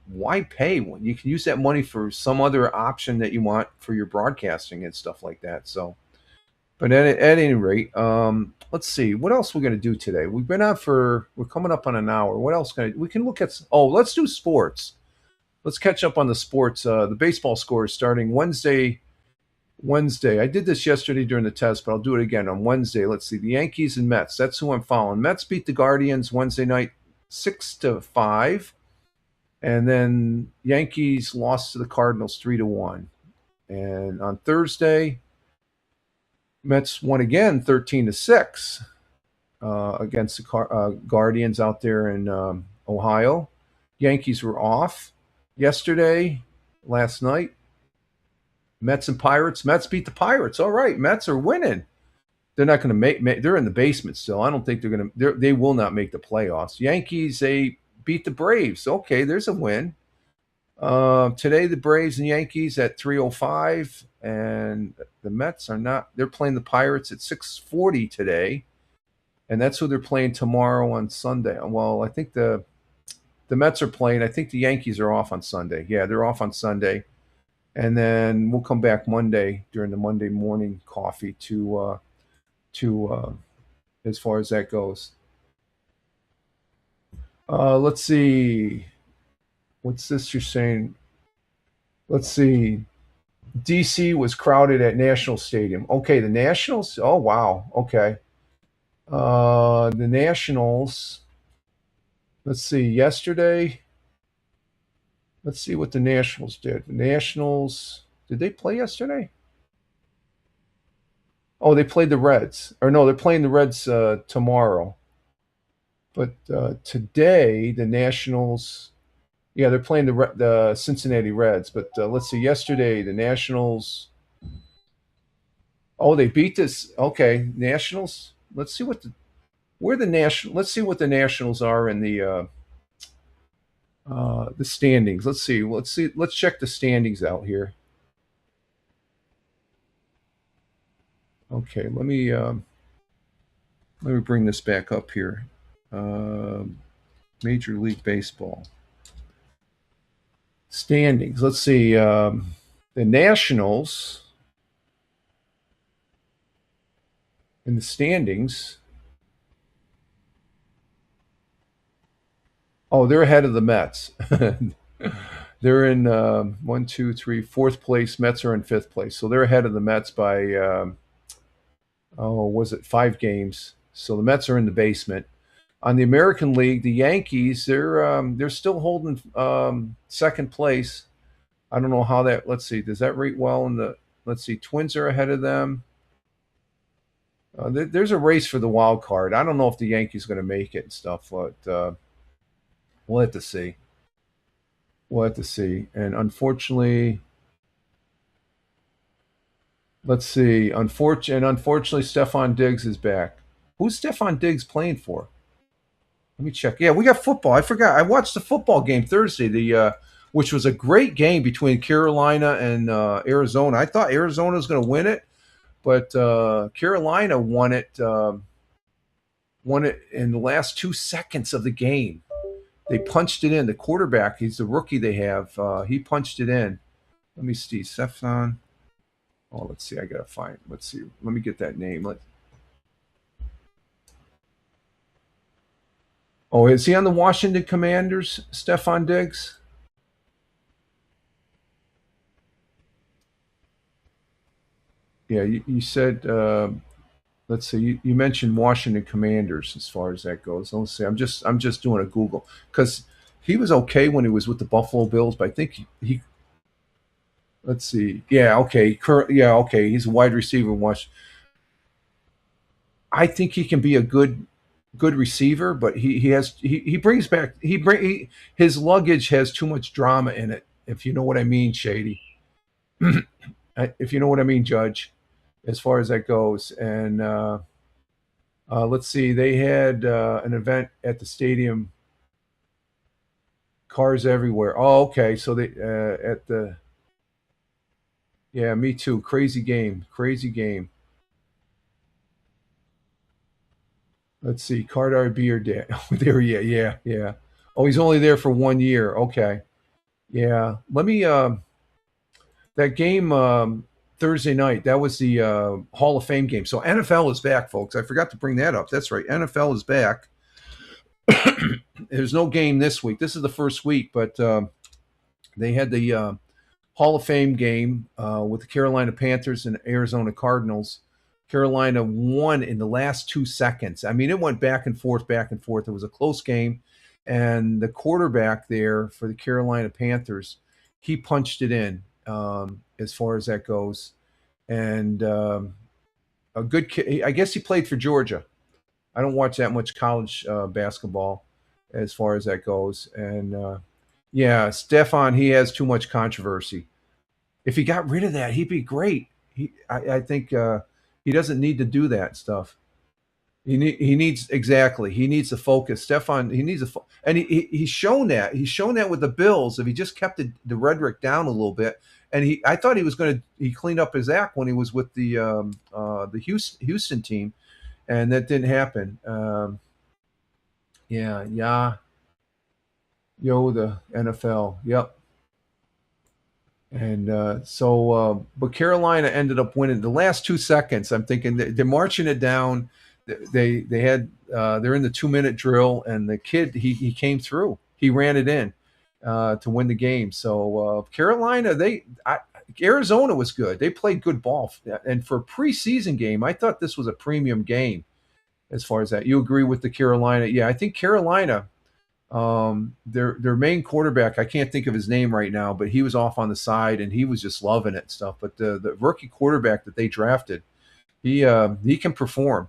why pay when you can use that money for some other option that you want for your broadcasting and stuff like that. So, but at any rate, let's see what else we're going to do today. We've been on we're coming up on an hour. What else we can look at? Oh, let's do sports. Let's catch up on the sports. The baseball score is starting Wednesday. I did this yesterday during the test, but I'll do it again on Wednesday. Let's see the Yankees and Mets. That's who I'm following. Mets beat the Guardians Wednesday night 6-5, and then Yankees lost to the Cardinals 3-1. And on Thursday, Mets won again 13-6 against the Guardians out there in Ohio. Yankees were off last night. Mets and Pirates. Mets beat the Pirates. All right, Mets are winning. They're not going to make. They're in the basement still. I don't think they're going to. They will not make the playoffs. Yankees, they beat the Braves. Okay, there's a win. Today, the Braves and Yankees at 3:05, and the Mets are not. They're playing the Pirates at 6:40 today, and that's who they're playing tomorrow on Sunday. Well, I think the Mets are playing. I think the Yankees are off on Sunday. Yeah, they're off on Sunday. And then we'll come back Monday during the Monday morning coffee to as far as that goes. Let's see. What's this you're saying? Let's see. DC was crowded at National Stadium. Okay, the Nationals. Oh wow. Okay. The Nationals. Let's see. Yesterday. Let's see what the Nationals did. The Nationals, did they play yesterday? Oh, they played the Reds. Or no, they're playing the Reds tomorrow. But today, the Nationals, yeah, they're playing the Cincinnati Reds. But let's see, yesterday, the Nationals, oh, they beat this. Okay, Nationals. Let's see what let's see what the Nationals are in the standings. Let's see. Let's check the standings out here. Okay, let me bring this back up here. Major League Baseball standings. Let's see. The Nationals in the standings. Oh, they're ahead of the Mets. They're in 1, 2, 3, fourth place. Mets are in fifth place, so they're ahead of the Mets by was it 5 games? So the Mets are in the basement. On the American League, the Yankees they're still holding second place. I don't know how that. Let's see. Does that rate well in the? Let's see. Twins are ahead of them. There's a race for the wild card. I don't know if the Yankees are going to make it and stuff, but. We'll have to see. And unfortunately, let's see. Unfortunately, Stephon Diggs is back. Who's Stephon Diggs playing for? Let me check. Yeah, we got football. I forgot. I watched the football game Thursday. The which was a great game between Carolina and Arizona. I thought Arizona was going to win it, but Carolina won it in the last 2 seconds of the game. They punched it in. The quarterback, he's the rookie they have. He punched it in. Let me see, Stefan. Oh, let's see. I gotta find. Let's see. Let me get that name. Oh, is he on the Washington Commanders, Stefan Diggs? Yeah, you said. Let's see. You mentioned Washington Commanders as far as that goes. Let's see. I'm just doing a Google because he was okay when he was with the Buffalo Bills, but I think he. Let's see. Yeah, okay. Yeah, okay. He's a wide receiver. I think he can be a good receiver, but he brings back his luggage has too much drama in it. If you know what I mean, Shady. If you know what I mean, Judge, as far as that goes. And let's see. They had an event at the stadium. Cars everywhere. Oh, okay. So they at the. Yeah, me too. Crazy game. Crazy game. Let's see. Cardar Beer there. Yeah. Oh, he's only there for 1 year. Okay. Yeah. Let me. That game Thursday night. That was the Hall of Fame game. So NFL is back, folks. I forgot to bring that up. That's right. NFL is back. There's no game this week. This is the first week, but they had the Hall of Fame game with the Carolina Panthers and Arizona Cardinals. Carolina won in the last 2 seconds. I mean, it went back and forth, back and forth. It was a close game. And the quarterback there for the Carolina Panthers, he punched it in as far as that goes. And a good kid. I guess he played for Georgia. I don't watch that much college basketball as far as that goes. And yeah, Stefan, he has too much controversy. If he got rid of that, he'd be great. I think he doesn't need to do that stuff. He needs exactly. He needs to focus. Stefan, he needs to, and he's shown that. He's shown that with the Bills. If he just kept the rhetoric down a little bit, and I thought he was going to. He cleaned up his act when he was with the Houston team, and that didn't happen. Yeah. Yo, the NFL. Yep. And but Carolina ended up winning the last 2 seconds. I'm thinking they're marching it down. They had they're in the 2-minute drill, and the kid he came through. He ran it in to win the game. So Carolina, Arizona was good. They played good ball, and for a preseason game, I thought this was a premium game. As far as that, you agree with the Carolina? Yeah, I think Carolina. Their main quarterback, I can't think of his name right now, but he was off on the side and he was just loving it and stuff. But the rookie quarterback that they drafted, he can perform,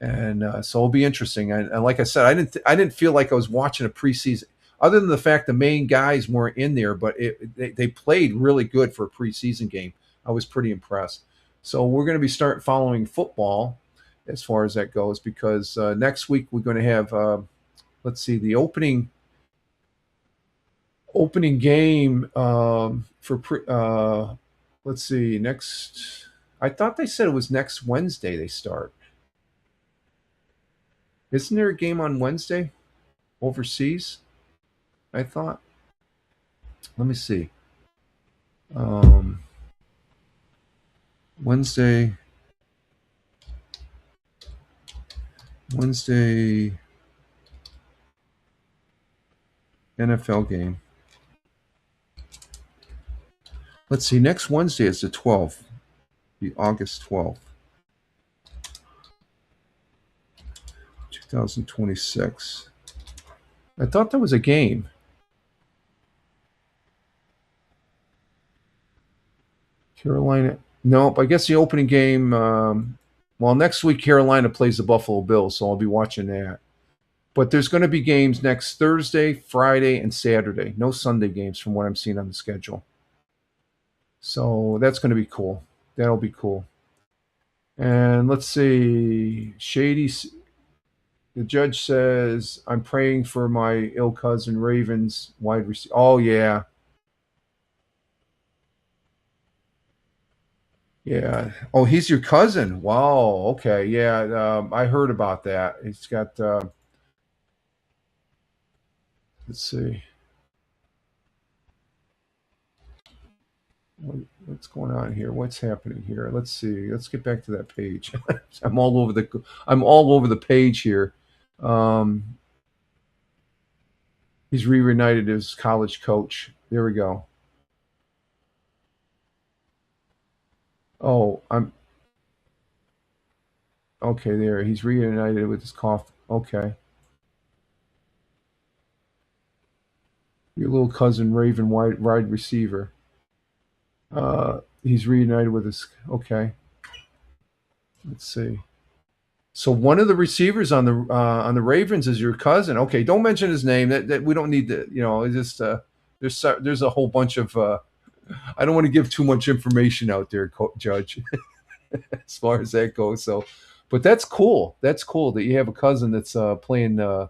and so it'll be interesting. And like I said, I didn't feel like I was watching a preseason, other than the fact the main guys weren't in there, but they played really good for a preseason game. I was pretty impressed. So we're going to be start following football as far as that goes, because next week we're going to have. Let's see, the opening game for let's see, next. I thought they said it was next Wednesday they start. Isn't there a game on Wednesday overseas? I thought. Let me see. Wednesday. NFL game. Let's see. Next Wednesday is the 12th, the August 12th, 2026. I thought that was a game. Carolina. Nope. I guess the opening game. Well, next week Carolina plays the Buffalo Bills, so I'll be watching that. But there's going to be games next Thursday, Friday, and Saturday. No Sunday games from what I'm seeing on the schedule. So that's going to be cool. That'll be cool. And let's see. Shady, the judge says, I'm praying for my ill cousin Ravens wide receiver. Oh, yeah. Yeah. Oh, he's your cousin. Wow. Okay. Yeah. I heard about that. He's got. Let's see. What's going on here? What's happening here? Let's see. Let's get back to that page. I'm all over the. I'm all over the page here. Um, he's reunited his college coach. There we go. Oh, I'm okay. There, he's reunited with his cough. Okay, your little cousin Raven, wide receiver. He's reunited with his. Okay, let's see. So one of the receivers on the Ravens is your cousin. Okay, don't mention his name. That we don't need to. It's just there's a whole bunch of. I don't want to give too much information out there, Judge, as far as that goes. So, but that's cool. That's cool that you have a cousin that's playing the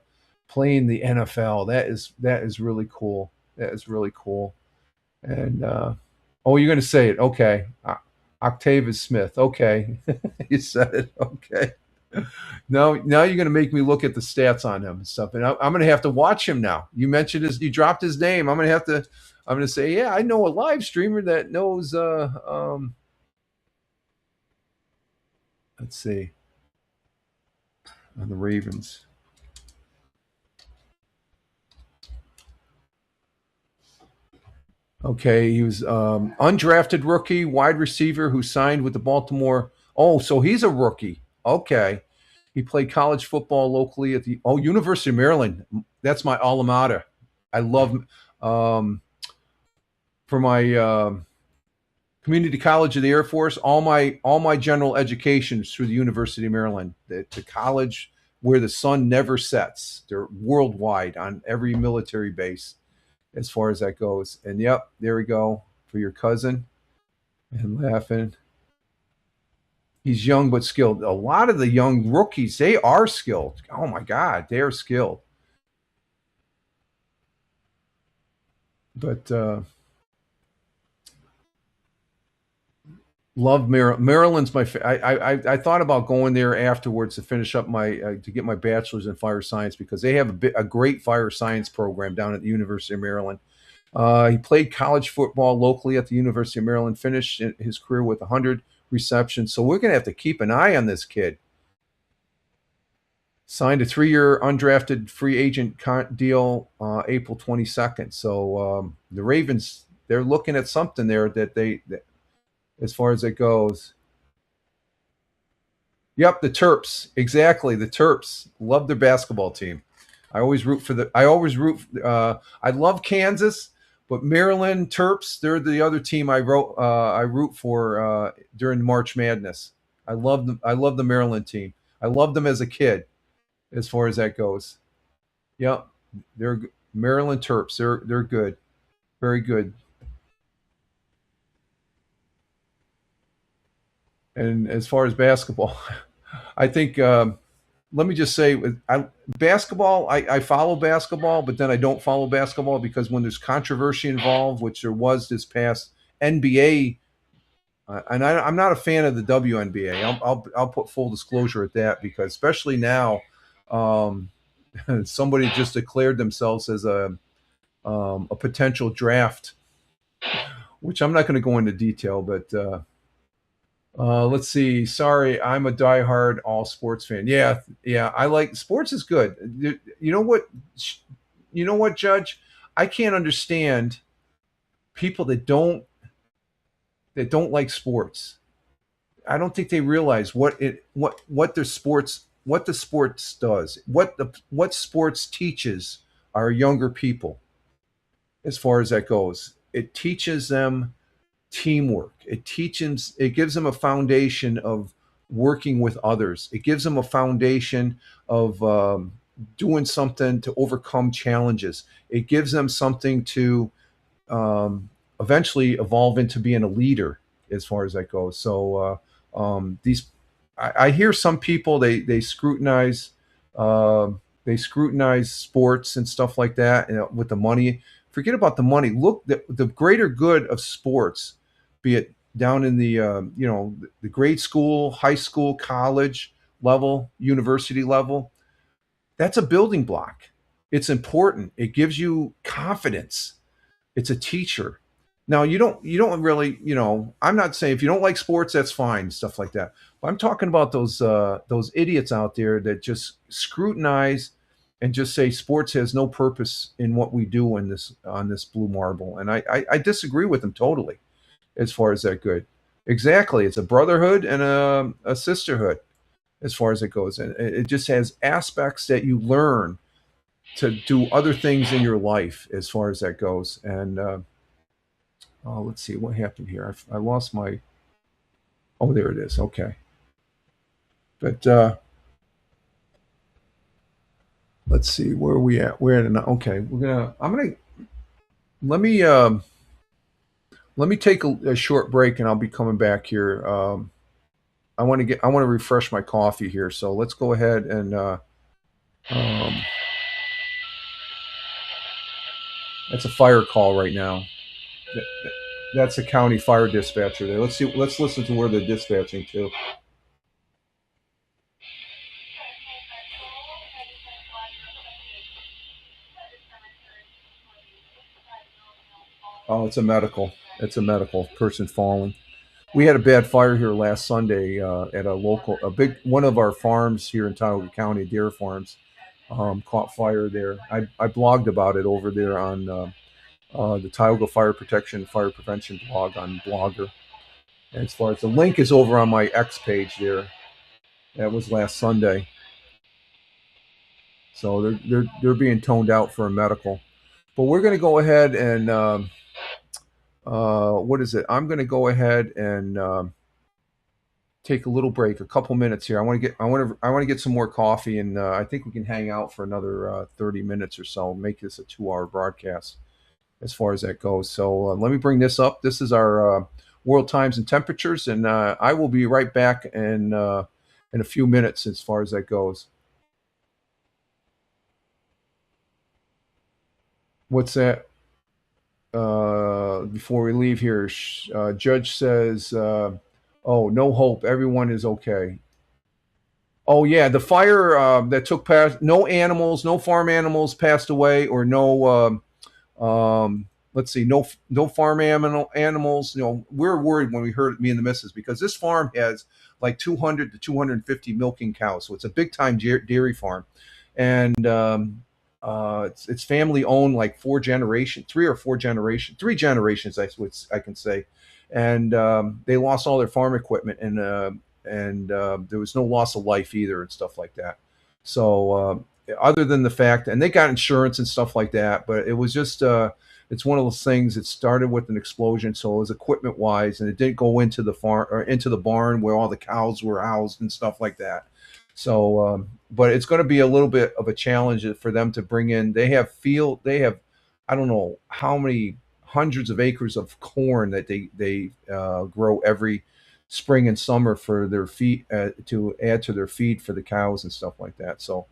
NFL. That is really cool. That is really cool. And oh, you're going to say it? Okay, Octavius Smith. Okay, you said it. Okay. Now you're going to make me look at the stats on him and stuff, and I'm going to have to watch him now. You mentioned you dropped his name. I'm going to have to. I'm going to say, yeah, I know a live streamer that knows. Let's see, on the Ravens. Okay, he was undrafted rookie wide receiver who signed with the Baltimore. Oh, so he's a rookie. Okay, he played college football locally at the University of Maryland. That's my alma mater. I love for my community college of the Air Force. All my general education is through the University of Maryland, the college where the sun never sets. They're worldwide on every military base as far as that goes. And yep, there we go for your cousin. And laughing. He's young but skilled. A lot of the young rookies, they are skilled. Oh my God, they are skilled. But love Maryland's my. I thought about going there afterwards to finish up my to get my bachelor's in fire science because they have a great fire science program down at the University of Maryland. He played college football locally at the University of Maryland. Finished his career with 100 receptions. So we're going to have to keep an eye on this kid. Signed a 3-year undrafted free agent deal April 22nd. So the Ravens, they're looking at something there that as far as it goes. Yep, the Terps. Exactly, the Terps. Love their basketball team. I always root. I love Kansas, but Maryland Terps, they're the other team I root for during March Madness. I love them. I love the Maryland team. I loved them as a kid, as far as that goes. Yep, they're Maryland Terps. They're good, very good. And as far as basketball, I think let me just say, basketball. I follow basketball, but then I don't follow basketball because when there's controversy involved, which there was this past NBA, and I'm not a fan of the WNBA. I'll put full disclosure at that because especially now, somebody just declared themselves as a potential draft, which I'm not going to go into detail, but. Let's see. Sorry, I'm a diehard all sports fan. Yeah, I like sports is good. You know what? You know what, Judge? I can't understand people that don't like sports. I don't think they realize what the sports does, what sports teaches our younger people as far as that goes. It teaches them teamwork. It gives them a foundation of working with others. It gives them a foundation of doing something to overcome challenges. It gives them something to eventually evolve into being a leader as far as that goes. So I hear some people they scrutinize sports and stuff like that, with the money. Forget about the money. Look, the greater good of sports, be it down in the the grade school, high school, college level, university level, that's a building block. It's important. It gives you confidence. It's a teacher. Now you don't really, I'm not saying if you don't like sports, that's fine, stuff like that. But I'm talking about those idiots out there that just scrutinize and just say sports has no purpose in what we do in this on this blue marble. And I disagree with them totally as far as that good. Exactly. It's a brotherhood and a sisterhood as far as it goes. And it just has aspects that you learn to do other things in your life as far as that goes. And let's see what happened here. I lost my. Oh, there it is. Okay, but let's see where are we at. We're at. Okay, we're gonna. I'm gonna. Let me let me take a short break, and I'll be coming back here. I want to get. I want to refresh my coffee here. So let's go ahead and. Um, that's a fire call right now. That's a county fire dispatcher there. Let's see. Let's listen to where they're dispatching to. Oh, it's a medical. It's a medical person falling. We had a bad fire here last Sunday at a big one of our farms here in Tioga County, Deer Farms, caught fire there. I blogged about it over there on the Tioga Fire Protection Fire Prevention blog on Blogger. As far as the link is over on my X page there. That was last Sunday. So they're being toned out for a medical. But we're going to go ahead and what is it? I'm going to go ahead and take a little break, a couple minutes here. I want to get some more coffee, and I think we can hang out for another 30 minutes or so. Make this a 2-hour broadcast as far as that goes. So let me bring this up. This is our world times and temperatures, and I will be right back in a few minutes as far as that goes. What's that? Before we leave here, Judge says, "Oh, no hope. Everyone is okay." Oh yeah, the fire that took past. No animals, no farm animals passed away, or no. Let's see, no farm animals. We're worried when we heard me and the missus because this farm has like 200 to 250 milking cows, so it's a big time dairy farm, and it's family owned, like 3 or 4 generations, 3 generations, I can say, and they lost all their farm equipment, and there was no loss of life either, and stuff like that. So other than the fact, and they got insurance and stuff like that, but it was just it's one of those things. It started with an explosion, so it was equipment wise, and it didn't go into the farm or into the barn where all the cows were housed and stuff like that. So, but it's going to be a little bit of a challenge for them to bring in. They have I don't know how many hundreds of acres of corn that they grow every spring and summer for their feed to add to their feed for the cows and stuff like that. So,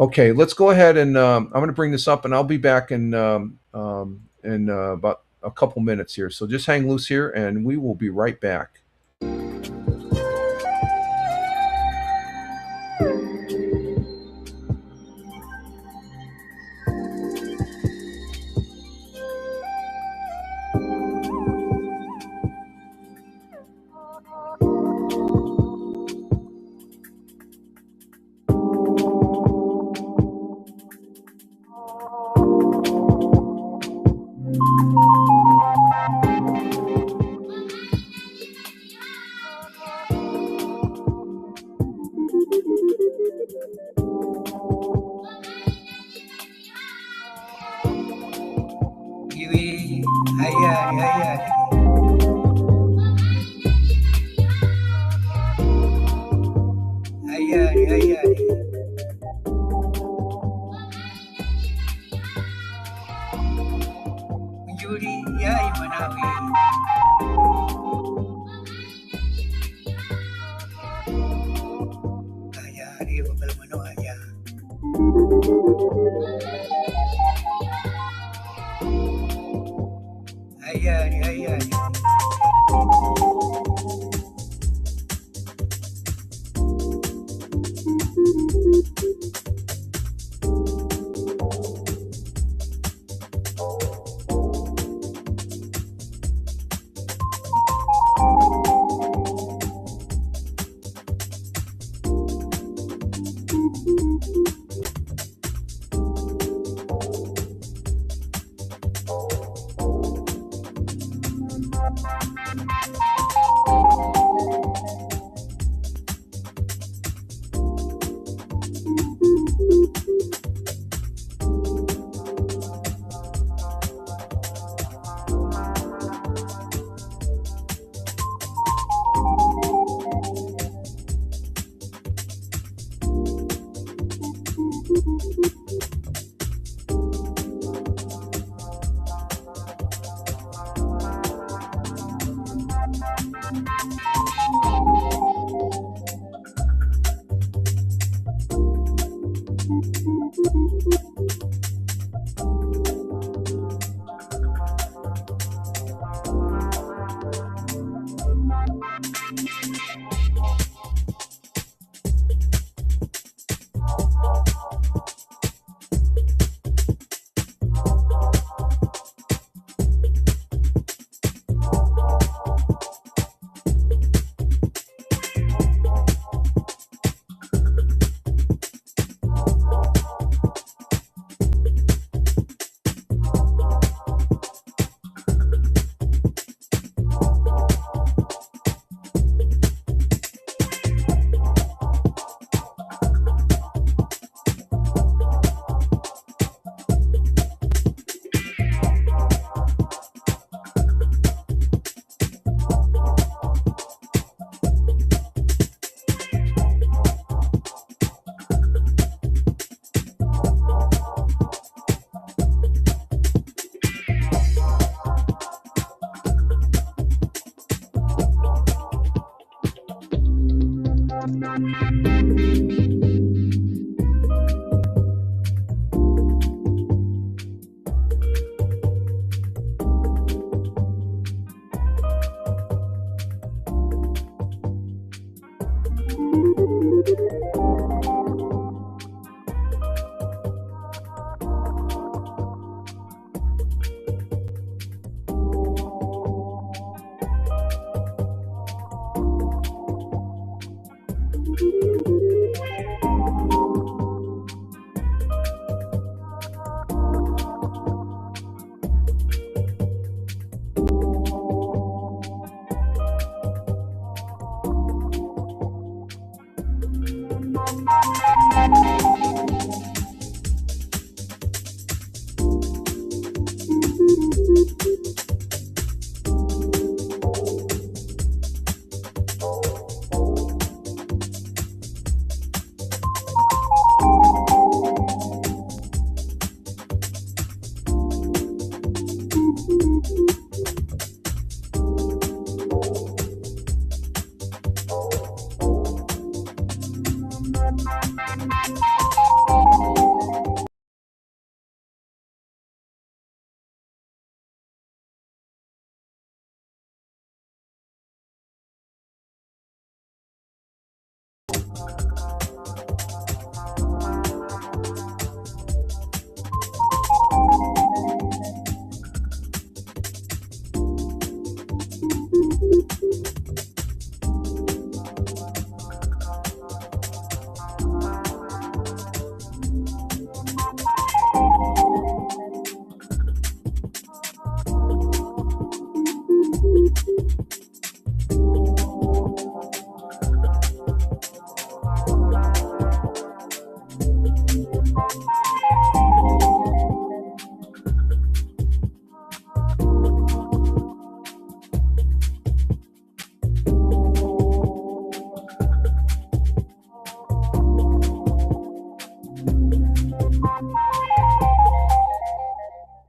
okay, let's go ahead and I'm going to bring this up, and I'll be back in about a couple minutes here. So just hang loose here, and we will be right back.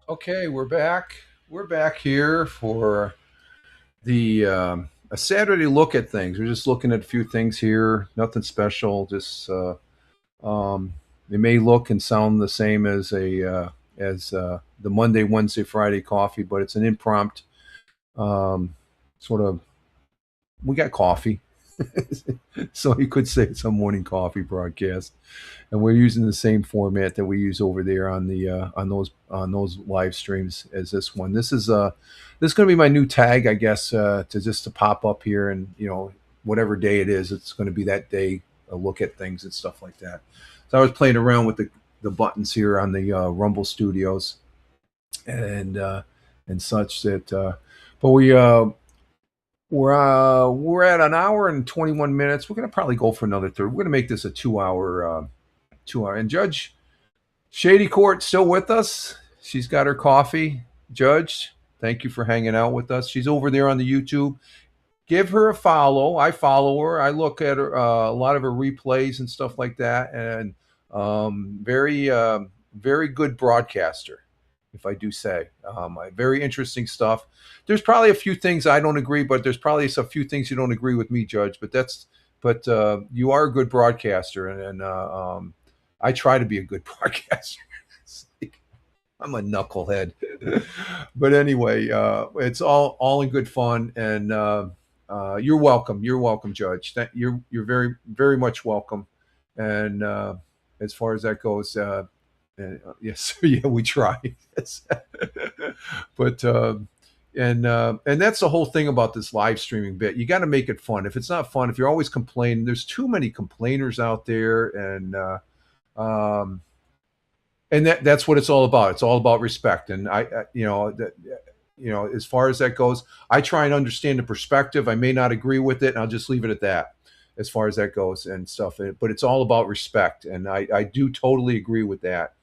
Okay, we're back. We're back here for the a Saturday look at things. We're just looking at a few things here. Nothing special. Just they may look and sound the same as the Monday, Wednesday, Friday coffee, but it's an impromptu sort of. We got coffee, so you could say it's a morning coffee broadcast, and we're using the same format that we use over there on the on those live streams as this one. This is going to be my new tag, I guess, to pop up here, and whatever day it is, it's going to be that day. A look at things and stuff like that. So I was playing around with the buttons here on the Rumble Studios and such that. But we're at an hour and 21 minutes. We're gonna probably go for another third. We're gonna make this a 2 hour. 2 hour. And Judge Shady Court still with us. She's got her coffee. Judge, thank you for hanging out with us. She's over there on the YouTube. Give her a follow. I follow her. I look at her, a lot of her replays and stuff like that. And very good broadcaster, if I do say. Very interesting stuff. There's probably a few things I don't agree, but there's probably a few things you don't agree with me, Judge. But you are a good broadcaster, and I try to be a good broadcaster. I'm a knucklehead. But anyway, it's all in good fun, and you're welcome. You're welcome, Judge. You're very, very much welcome. And as far as that goes, yes, yeah, we try. Yes. But and that's the whole thing about this live streaming bit. You got to make it fun. If it's not fun, if you're always complaining, there's too many complainers out there, and that's what it's all about. It's all about respect. And as far as that goes, I try and understand the perspective. I may not agree with it, and I'll just leave it at that as far as that goes and stuff. But it's all about respect, and I do totally agree with that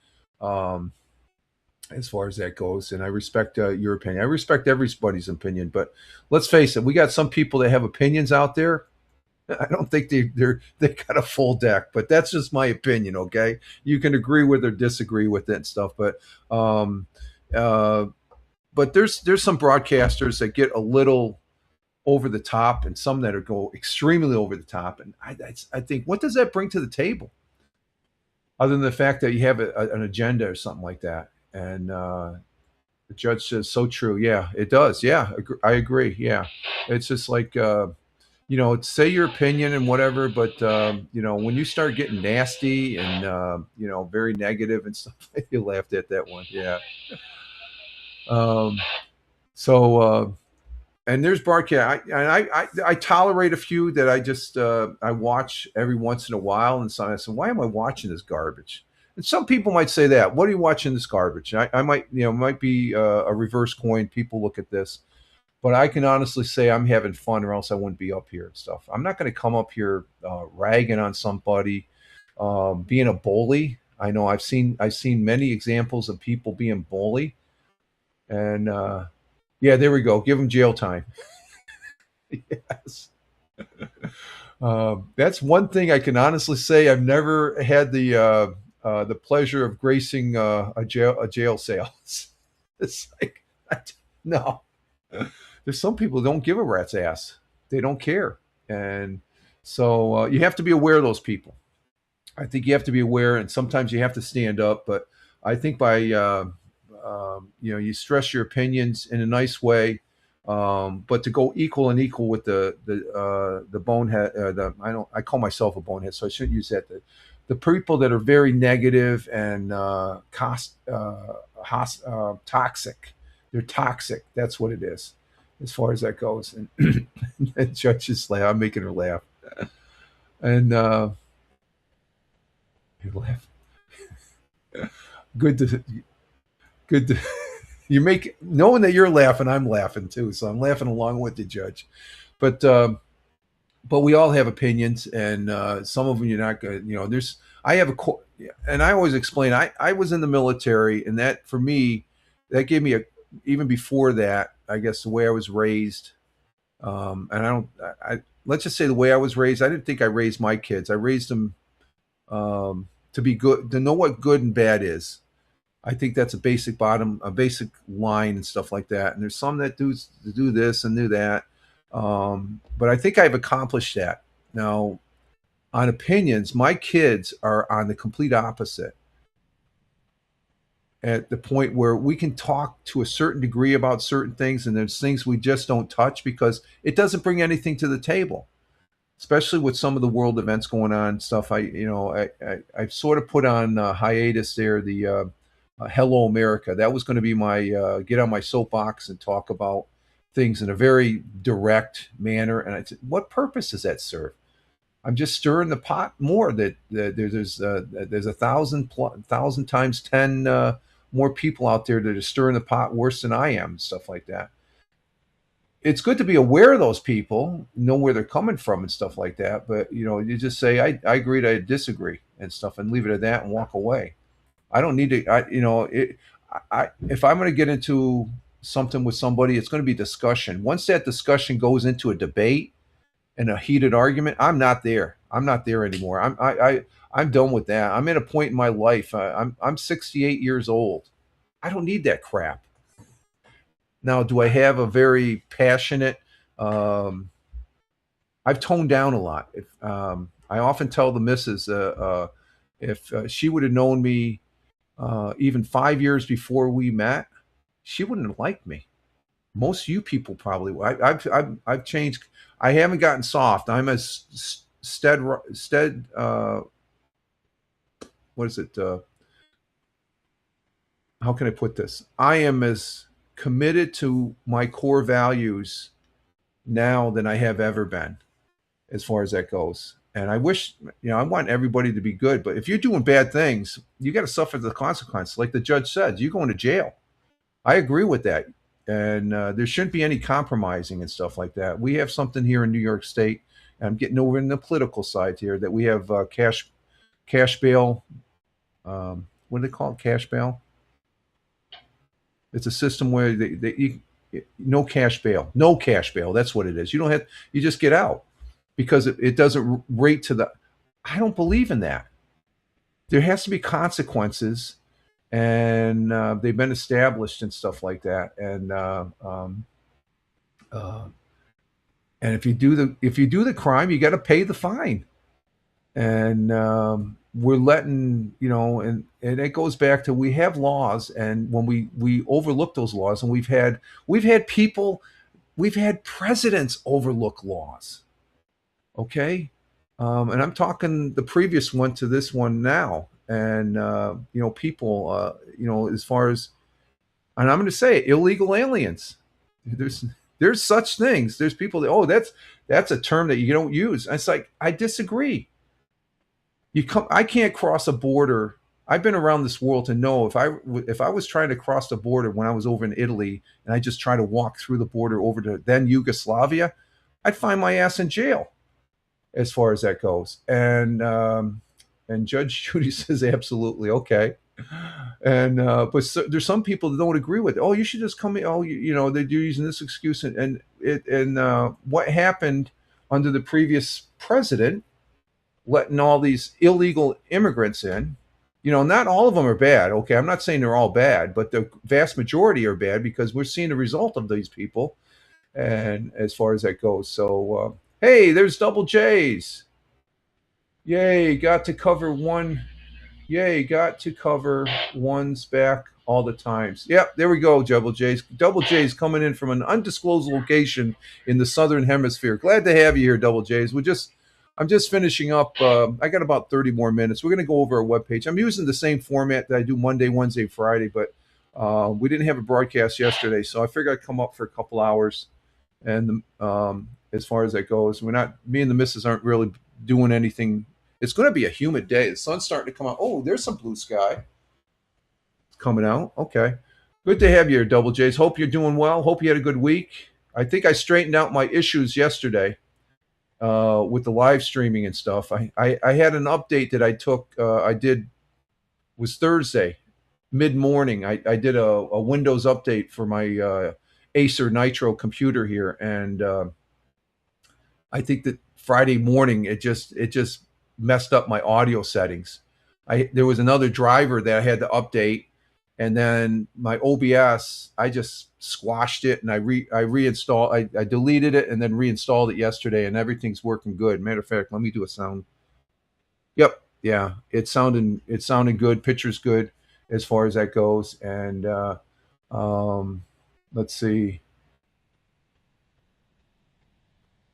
as far as that goes. And I respect your opinion. I respect everybody's opinion. But let's face it, we got some people that have opinions out there. I don't think they got a full deck, but that's just my opinion. Okay, you can agree with or disagree with it and stuff, but there's some broadcasters that get a little over the top, and some that go extremely over the top. And I think, what does that bring to the table, other than the fact that you have an agenda or something like that? And the judge says, so true. Yeah, it does. Yeah, I agree. Yeah, it's just like. Say your opinion and whatever, but when you start getting nasty and very negative and stuff, you laughed at that one, yeah. And there's broadcast, I tolerate a few that I just I watch every once in a while, and so I said, why am I watching this garbage? And some people might say that, what are you watching this garbage? And I might might be a reverse coin. People look at this. But I can honestly say I'm having fun, or else I wouldn't be up here and stuff. I'm not going to come up here ragging on somebody, being a bully. I know I've seen many examples of people being bully, and yeah, there we go. Give them jail time. Yes, that's one thing I can honestly say. I've never had the pleasure of gracing a jail cell. It's like no. There's some people who don't give a rat's ass. They don't care. And so you have to be aware of those people. I think you have to be aware, and sometimes you have to stand up. But I think by, you stress your opinions in a nice way, but to go equal with the bonehead, I call myself a bonehead, so I shouldn't use that. The people that are very negative and toxic. They're toxic. That's what it is, as far as that goes. And Judge is laugh. I'm making her laugh, and you laugh. Good to you make knowing that you're laughing. I'm laughing too, so I'm laughing along with you, Judge. But we all have opinions, and some of them you're not good. And I always explain. I was in the military, and that for me, that gave me even before that, I guess the way I was raised, and let's just say the way I was raised, I didn't think I raised my kids. I raised them to be good, to know what good and bad is. I think that's a basic line and stuff like that. And there's some that do this and do that. But I think I've accomplished that. Now, on opinions, my kids are on the complete opposite. At the point where we can talk to a certain degree about certain things, and there's things we just don't touch because it doesn't bring anything to the table, especially with some of the world events going on and stuff. I've sort of put on hiatus there the Hello America. That was going to be my get on my soapbox and talk about things in a very direct manner. And I said, what purpose does that serve? I'm just stirring the pot more. That there's 1,000 times 10 more people out there that are stirring the pot worse than I am, and stuff like that. It's good to be aware of those people, know where they're coming from and stuff like that. But you just say I agree to disagree and stuff, and leave it at that and walk away. I don't need to. If I'm going to get into something with somebody, it's going to be discussion. Once that discussion goes into a debate and a heated argument, I'm not there. I'm not there anymore. I'm done with that. I'm at a point in my life. I'm 68 years old. I don't need that crap. Now, do I have a very passionate? I've toned down a lot. I often tell the missus, if she would have known me even 5 years before we met, she wouldn't have liked me. Most of you people probably. I've changed. I haven't gotten soft. I'm as stead. What is it? How can I put this? I am as committed to my core values now than I have ever been, as far as that goes. And I wish, I want everybody to be good. But if you're doing bad things, you got to suffer the consequences. Like the judge said, you're going to jail. I agree with that. And there shouldn't be any compromising and stuff like that. We have something here in New York State, and I'm getting over in the political side here, that we have cash bail. What do they call it? Cash bail? It's a system where no cash bail. No cash bail. That's what it is. You don't have. You just get out because it doesn't rate to the. I don't believe in that. There has to be consequences, and they've been established and stuff like that. And if you do the crime, you got to pay the fine. And we're letting and it goes back to, we have laws, and when we overlook those laws, and we've had presidents overlook laws. Okay. And I'm talking the previous one to this one now. And people as far as, and I'm going to say it, illegal aliens, there's such things. There's people that, that's a term that you don't use. And it's like, I disagree. I can't cross a border. I've been around this world to know, if I was trying to cross the border when I was over in Italy, and I just try to walk through the border over to then Yugoslavia, I'd find my ass in jail, as far as that goes. And Judge Judy says absolutely okay. And but there's some people that don't agree with it. Oh, you should just come in. Oh, they're using this excuse, and what happened under the previous president, letting all these illegal immigrants in. Not all of them are bad. Okay, I'm not saying they're all bad, but the vast majority are bad, because we're seeing the result of these people. And as far as that goes, so hey, there's Double J's. Yay, got to cover one. Yay, got to cover one's back all the times. Yep, there we go, Double J's. Double J's coming in from an undisclosed location in the Southern Hemisphere. Glad to have you here, Double J's. I'm just finishing up. I got about 30 more minutes. We're going to go over our webpage. I'm using the same format that I do Monday, Wednesday, Friday, but we didn't have a broadcast yesterday, so I figured I'd come up for a couple hours. And as far as that goes, me and the missus aren't really doing anything. It's going to be a humid day. The sun's starting to come out. Oh, there's some blue sky coming out. Okay. Good to have you here, Double J's. Hope you're doing well. Hope you had a good week. I think I straightened out my issues yesterday with the live streaming and stuff. I had an update that I took. Was Thursday, mid-morning. I did a Windows update for my Acer Nitro computer here. And I think that Friday morning, it just messed up my audio settings. There was another driver that I had to update, and then my OBS, I just squashed it, and I reinstalled. I deleted it and then reinstalled it yesterday, and everything's working good. Matter of fact, let me do a sound. Yep, yeah, it's sounding good. Picture's good as far as that goes. And let's see.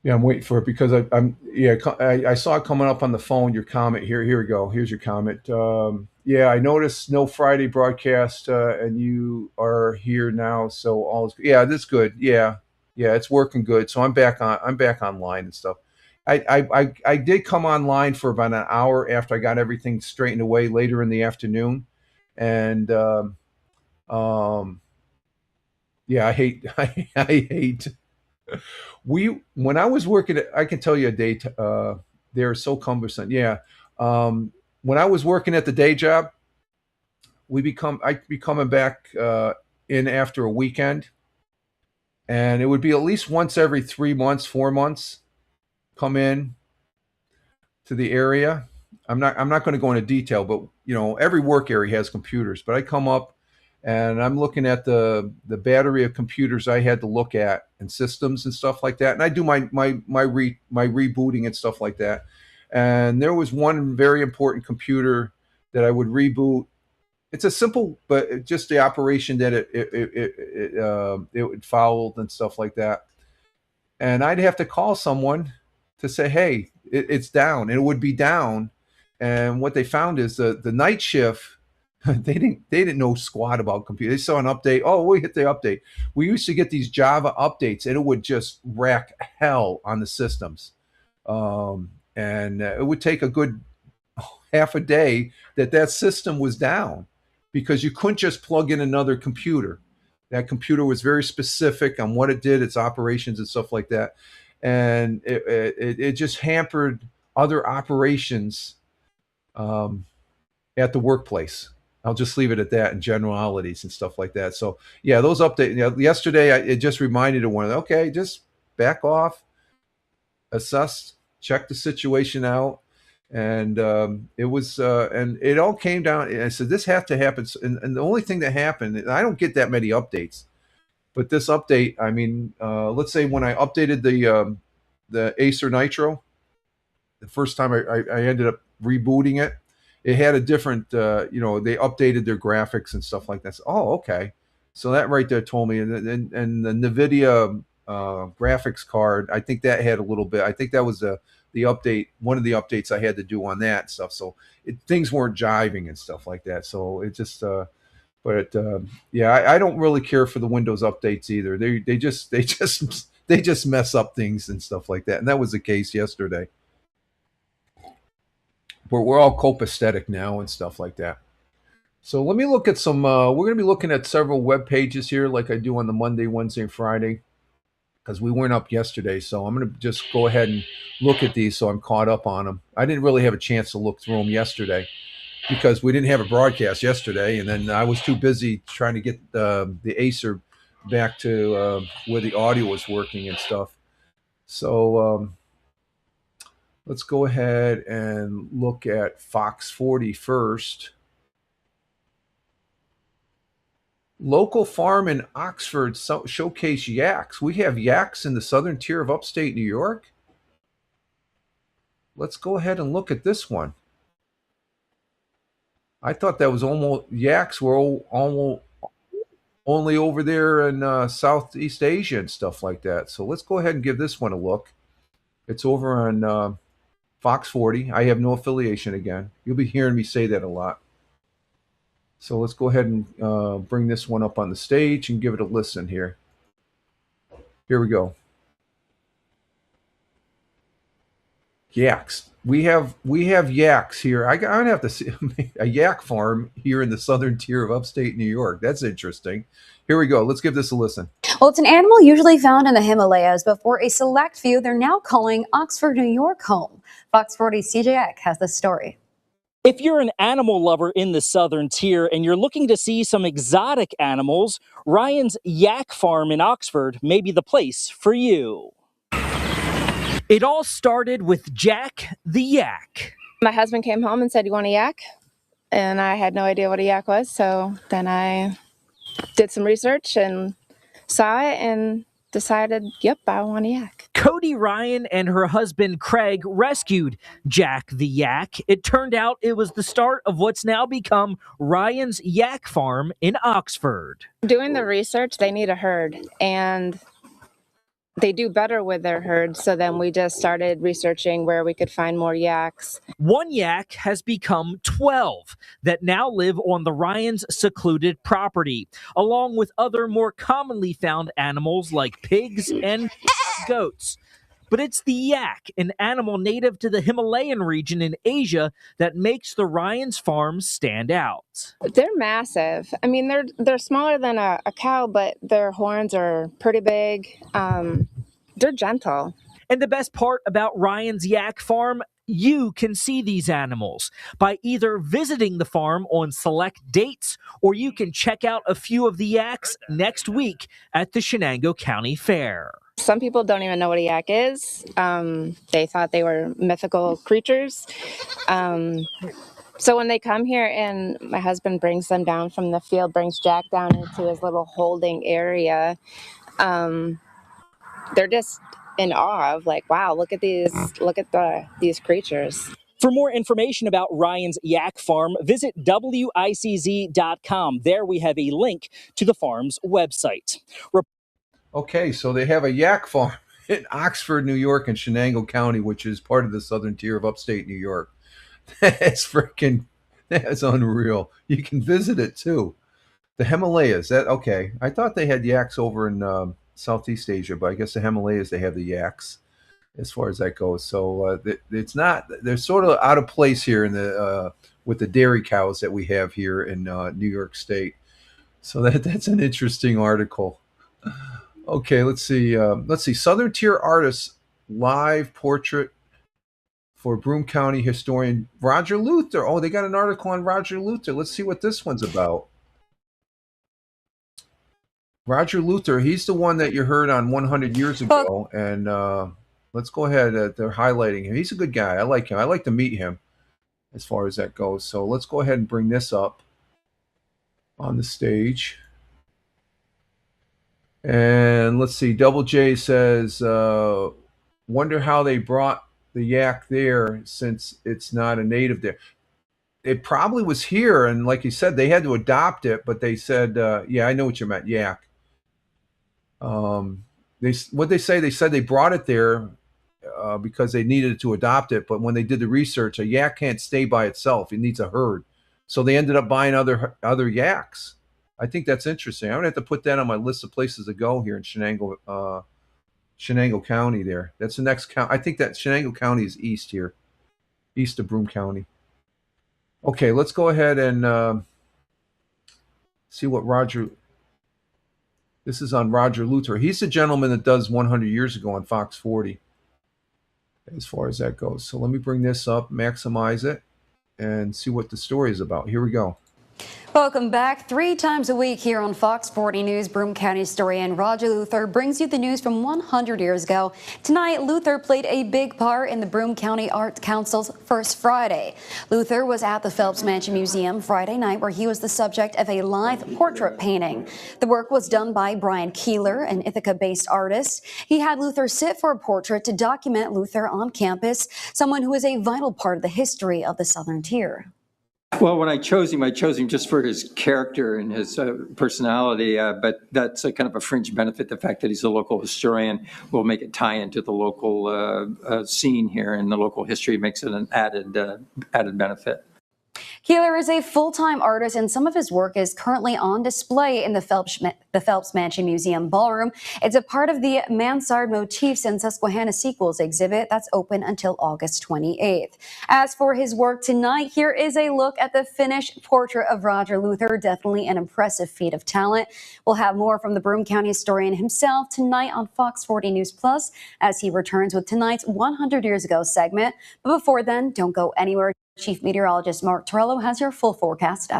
Yeah, I'm waiting for it, because I saw it coming up on the phone. Your comment here. Here we go. Here's your comment. Yeah, I noticed no Friday broadcast, and you are here now, so all is good. Yeah, that's good. Yeah, it's working good. So I'm back online and stuff. I did come online for about an hour after I got everything straightened away later in the afternoon, and yeah, I hate I hate when I was working at, I can tell you a day they're so cumbersome. Yeah, when I was working at the day job, I'd be coming back in after a weekend, and it would be at least once every 3 months, 4 months, come in to the area. I'm not going to go into detail, but every work area has computers. But I come up and I'm looking at the battery of computers I had to look at and systems and stuff like that. And I do my rebooting and stuff like that. And there was one very important computer that I would reboot. It's a simple, but just the operation that it fouled and stuff like that. And I'd have to call someone to say, "Hey, it's down," and it would be down. And what they found is the night shift. They didn't know squat about computers. They saw an update. Oh, we hit the update. We used to get these Java updates, and it would just wreck hell on the systems. And it would take a good half a day that system was down because you couldn't just plug in another computer. That computer was very specific on what it did, its operations and stuff like that. And it just hampered other operations at the workplace. I'll just leave it at that in generalities and stuff like that. So yeah, those updates. Yesterday, it just reminded of one. Okay, just back off, assess, check the situation out, and it was, and it all came down. And I said this has to happen. And the only thing that happened, and I don't get that many updates, but this update, I mean, let's say when I updated the Acer Nitro, the first time I ended up rebooting it. It had a different, they updated their graphics and stuff like that. So, oh, okay. So that right there told me, and the NVIDIA graphics card, I think that had a little bit. I think that was the update, one of the updates I had to do on that stuff. So things weren't jiving and stuff like that. So it just, yeah, I don't really care for the Windows updates either. They just mess up things and stuff like that. And that was the case yesterday. We're all copacetic now and stuff like that. So let me look at some. We're going to be looking at several web pages here, like I do on the Monday, Wednesday, and Friday, because we weren't up yesterday. So I'm going to just go ahead and look at these so I'm caught up on them. I didn't really have a chance to look through them yesterday because we didn't have a broadcast yesterday, and then I was too busy trying to get the Acer back to where the audio was working and stuff. So let's go ahead and look at Fox 40 first. Local farm in Oxford showcase yaks. We have yaks in the southern tier of upstate New York. Let's go ahead and look at this one. I thought that was yaks were almost only over there in Southeast Asia and stuff like that. So let's go ahead and give this one a look. It's over on Fox 40. I have no affiliation again. You'll be hearing me say that a lot. So let's go ahead and bring this one up on the stage and give it a listen here. Here we go. Yaks. We have yaks here. I'd have to see a yak farm here in the southern tier of upstate New York. That's interesting. Here we go. Let's give this a listen. Well, it's an animal usually found in the Himalayas, but for a select few, they're now calling Oxford, New York home. Fox 40's CJ Eck has the story. If you're an animal lover in the southern tier and you're looking to see some exotic animals, Ryan's Yak Farm in Oxford may be the place for you. It all started with Jack the yak. My husband came home and said, "You want a yak?" And I had no idea what a yak was. So then I did some research and saw it and decided, yep, I want a yak. Cody Ryan and her husband Craig rescued Jack the yak. It turned out it was the start of what's now become Ryan's Yak Farm in Oxford. Doing the research, they need a herd, and they do better with their herd. So then we just started researching where we could find more yaks. One yak has become 12 that now live on the Ryan's secluded property, along with other more commonly found animals like pigs and goats. But it's the yak, an animal native to the Himalayan region in Asia, that makes the Ryan's farms stand out. They're massive. I mean, they're smaller than a cow, but their horns are pretty big. They're gentle. And the best part about Ryan's yak farm, you can see these animals by either visiting the farm on select dates, or you can check out a few of the yaks next week at the Shenango County Fair. Some people don't even know what a yak is. They thought they were mythical creatures. So when they come here and my husband brings them down from the field, brings Jack down into his little holding area, they're just in awe of like, wow, look at these creatures. For more information about Ryan's yak farm, visit WICZ.com. There we have a link to the farm's website. Okay, so they have a yak farm in Oxford, New York, and Shenango County, which is part of the southern tier of upstate New York. That's unreal. You can visit it too. The Himalayas. Okay. I thought they had yaks over in Southeast Asia, but I guess the Himalayas, they have the yaks as far as that goes. So it's not. They're sort of out of place here in the with the dairy cows that we have here in New York State. So that's an interesting article. Okay, let's see. Southern Tier Artists live portrait for Broome County historian Roger Luther. Oh, they got an article on Roger Luther. Let's see what this one's about. Roger Luther, he's the one that you heard on 100 Years Ago. And let's go ahead. They're highlighting him. He's a good guy. I like him. I like to meet him as far as that goes. So let's go ahead and bring this up on the stage. And let's see. Double J says, wonder how they brought the yak there since it's not a native there. It probably was here. And like you said, they had to adopt it. But they said, yeah, I know what you meant, yak. What they say? They said they brought it there because they needed to adopt it. But when they did the research, a yak can't stay by itself. It needs a herd. So they ended up buying other yaks. I think that's interesting. I'm gonna have to put that on my list of places to go here in Shenango County. There, that's the next county. I think that Shenango County is east here, east of Broome County. Okay, let's go ahead and see what Roger. This is on Roger Luther. He's the gentleman that does 100 Years Ago on Fox 40. As far as that goes, so let me bring this up, maximize it, and see what the story is about. Here we go. Welcome back. 3 times a week here on Fox 40 News, Broome County historian Roger Luther brings you the news from 100 years ago. Tonight, Luther played a big part in the Broome County Arts Council's First Friday. Luther was at the Phelps Mansion Museum Friday night, where he was the subject of a live portrait painting. The work was done by Brian Keeler, an Ithaca-based artist. He had Luther sit for a portrait to document Luther on campus, someone who is a vital part of the history of the Southern Tier. Well, when I chose him just for his character and his personality, but that's a kind of a fringe benefit. The fact that he's a local historian will make it tie into the local scene here, and the local history makes it an added benefit. Keeler is a full-time artist, and some of his work is currently on display in the Phelps Mansion Museum Ballroom. It's a part of the Mansard Motifs and Susquehanna Sequels exhibit that's open until August 28th. As for his work tonight, here is a look at the finished portrait of Roger Luther. Definitely an impressive feat of talent. We'll have more from the Broome County historian himself tonight on Fox 40 News Plus as he returns with tonight's 100 Years Ago segment. But before then, don't go anywhere. Chief Meteorologist Mark Torello has your full forecast.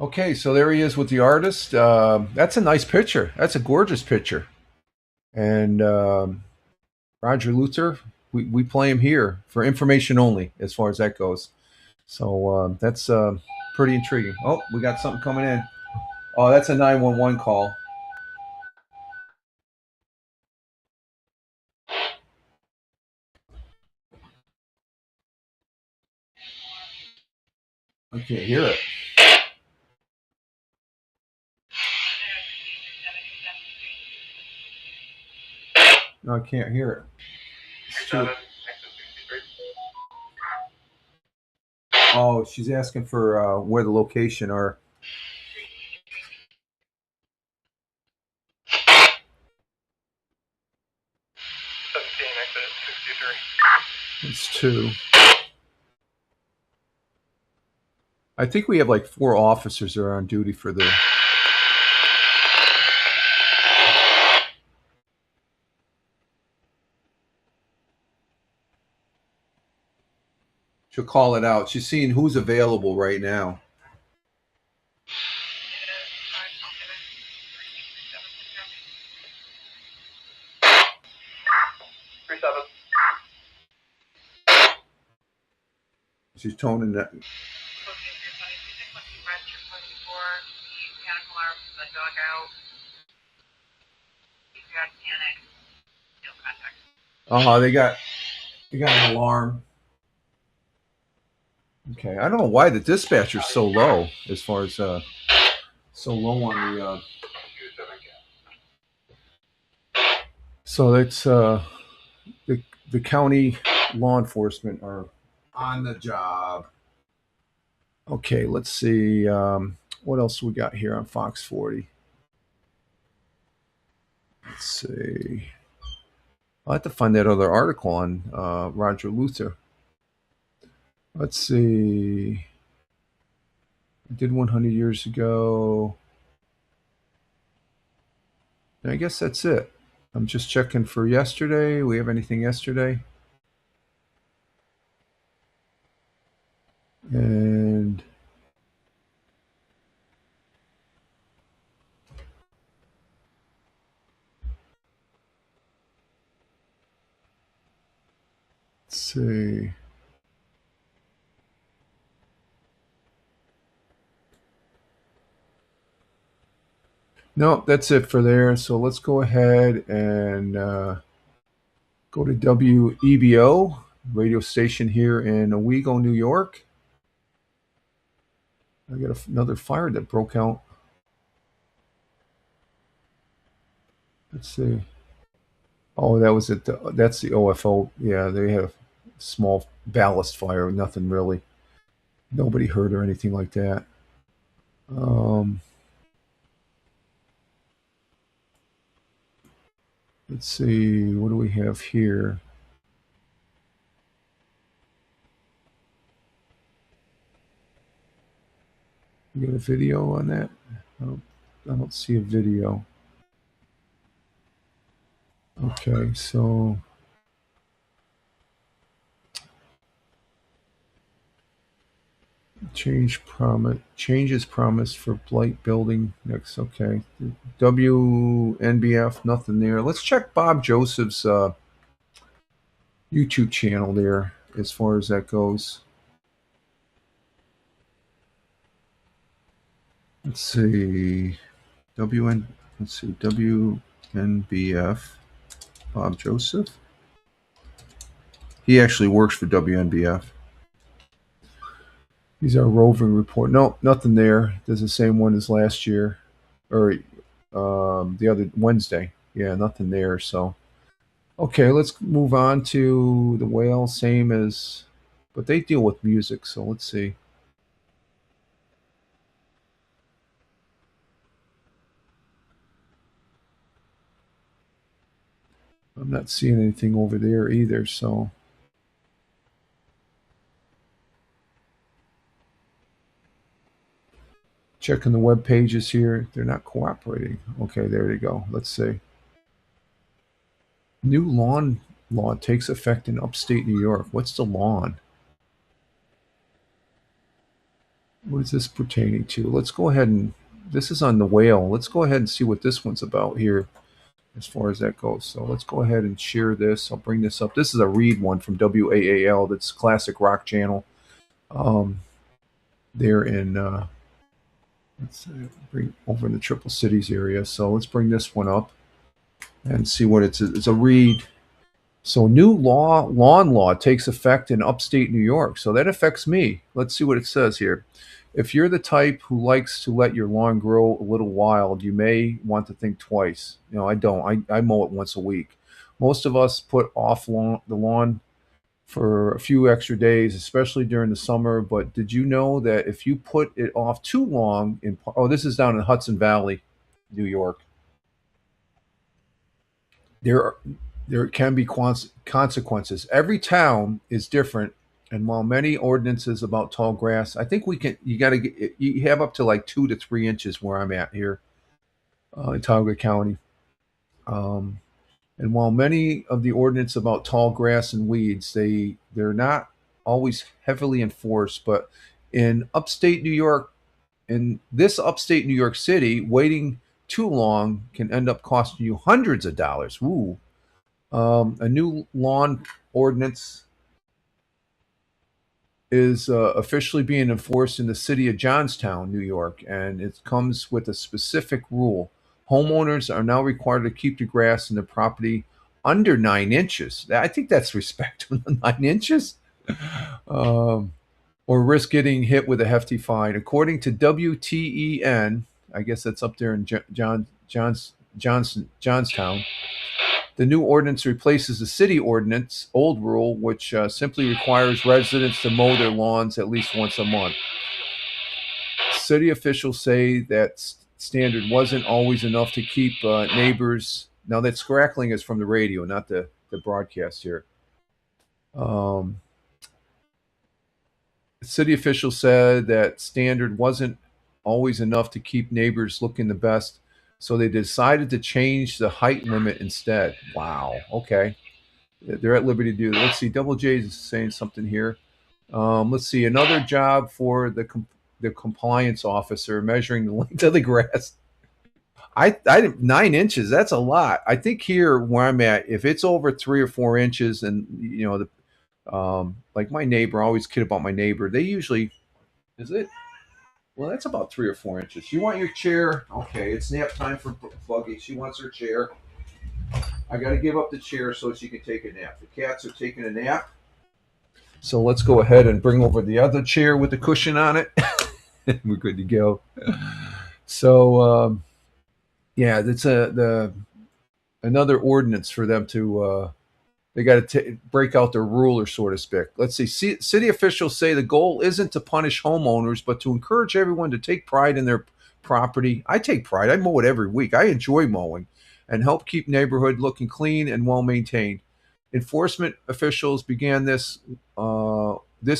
Okay, so there he is with the artist. That's a nice picture. That's a gorgeous picture. And Roger Luther, we play him here for information only as far as that goes. So that's pretty intriguing. Oh, we got something coming in. Oh, that's a 911 call. I can't hear it. No, I can't hear it. Oh, she's asking for where the location are. It's 2. I think we have like 4 officers that are on duty for the. She'll call it out. She's seeing who's available right now. She's toning that. Oh, they got an alarm. Okay, I don't know why the dispatcher's so low as far as so low on the. So that's the county law enforcement are on the job. Okay, let's see what else we got here on Fox 40. Let's see. I'll have to find that other article on Roger Luther. Let's see. I did 100 years ago. And I guess that's it. I'm just checking for yesterday. We have anything yesterday? And let's see. No, that's it for there. So let's go ahead and go to WEBO, radio station here in Owego, New York. I got another fire that broke out. Let's see. Oh, that was it. That's the OFO. Yeah, they had a small ballast fire. Nothing really. Nobody hurt or anything like that. Let's see. What do we have here? You got a video on that? I don't see a video. Okay, so changes promised for Blight Building next. Okay, WNBF, nothing there. Let's check Bob Joseph's YouTube channel there as far as that goes. Let's see, WNBF, Bob Joseph. He actually works for WNBF. He's our roving report. No, nothing there. There's the same one as last year, or the other Wednesday. Yeah, nothing there. So, okay, let's move on to the whale. Same as, but they deal with music. So let's see. I'm not seeing anything over there either. So. Checking the web pages here. They're not cooperating. Okay, there you go. Let's see. New lawn law takes effect in upstate New York. What's the lawn? What is this pertaining to? Let's go ahead and, this is on the whale. Let's go ahead and see what this one's about here as far as that goes. So let's go ahead and share this. I'll bring this up. This is a read one from WAAL. That's classic rock channel. They're in... let's bring over in the Triple Cities area. So let's bring this one up and see what it's a read. So new lawn law takes effect in upstate New York. So that affects me. Let's see what it says here. If you're the type who likes to let your lawn grow a little wild, you may want to think twice. You know, I don't. I mow it once a week. Most of us put off the lawn for a few extra days, especially during the summer. But did you know that if you put it off too long this is down in Hudson Valley, New York. there can be consequences. Every town is different, and while many ordinances about tall grass, I think you got to get, you have up to like 2 to 3 inches where I'm at here in Tioga County. Um, and while many of the ordinance about tall grass and weeds, they're not always heavily enforced, but in upstate New York, in this upstate New York City, waiting too long can end up costing you hundreds of dollars. Ooh. A new lawn ordinance is officially being enforced in the city of Johnstown, New York, and it comes with a specific rule. Homeowners are now required to keep the grass in the property under 9 inches. I think that's respect. 9 inches? Um, or risk getting hit with a hefty fine. According to WTEN, I guess that's up there in Johnstown, the new ordinance replaces the city ordinance old rule, which simply requires residents to mow their lawns at least once a month. City officials say that standard wasn't always enough to keep neighbors. Now that crackling is from the radio, not the broadcast here. City officials said that standard wasn't always enough to keep neighbors looking the best, so they decided to change the height limit instead. Wow. Okay. They're at liberty to do that. Let's see. Double J is saying something here. Let's see. Another job for the compliance officer measuring the length of the grass. I 9 inches. That's a lot. I think here where I'm at, if it's over 3 or 4 inches, and like my neighbor, I always kid about my neighbor. They usually, is it? Well, that's about 3 or 4 inches. You want your chair? Okay, it's nap time for Buggy. She wants her chair. I got to give up the chair so she can take a nap. The cats are taking a nap. So let's go ahead and bring over the other chair with the cushion on it. We're good to go. So, yeah, that's another ordinance for them to. They got to break out their ruler, so to speak. Let's see. City officials say the goal isn't to punish homeowners, but to encourage everyone to take pride in their property. I take pride. I mow it every week. I enjoy mowing and help keep neighborhood looking clean and well maintained. Enforcement officials began this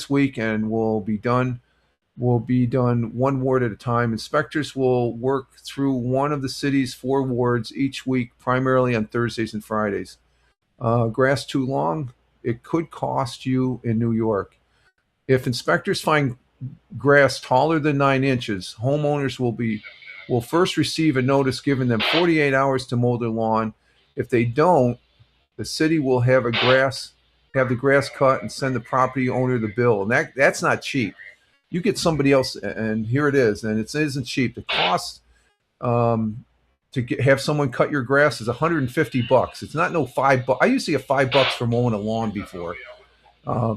week and will be done one ward at a time. Inspectors will work through one of the city's 4 wards each week, primarily on Thursdays and Fridays. Grass too long, it could cost you in New York. If inspectors find grass taller than 9 inches, homeowners will first receive a notice giving them 48 hours to mow their lawn. If they don't, the city will have the grass cut and send the property owner the bill. And that's not cheap. You get somebody else, and here it is, and it isn't cheap. The cost to have someone cut your grass is $150. It's not no $5. I used to get $5 for mowing a lawn before.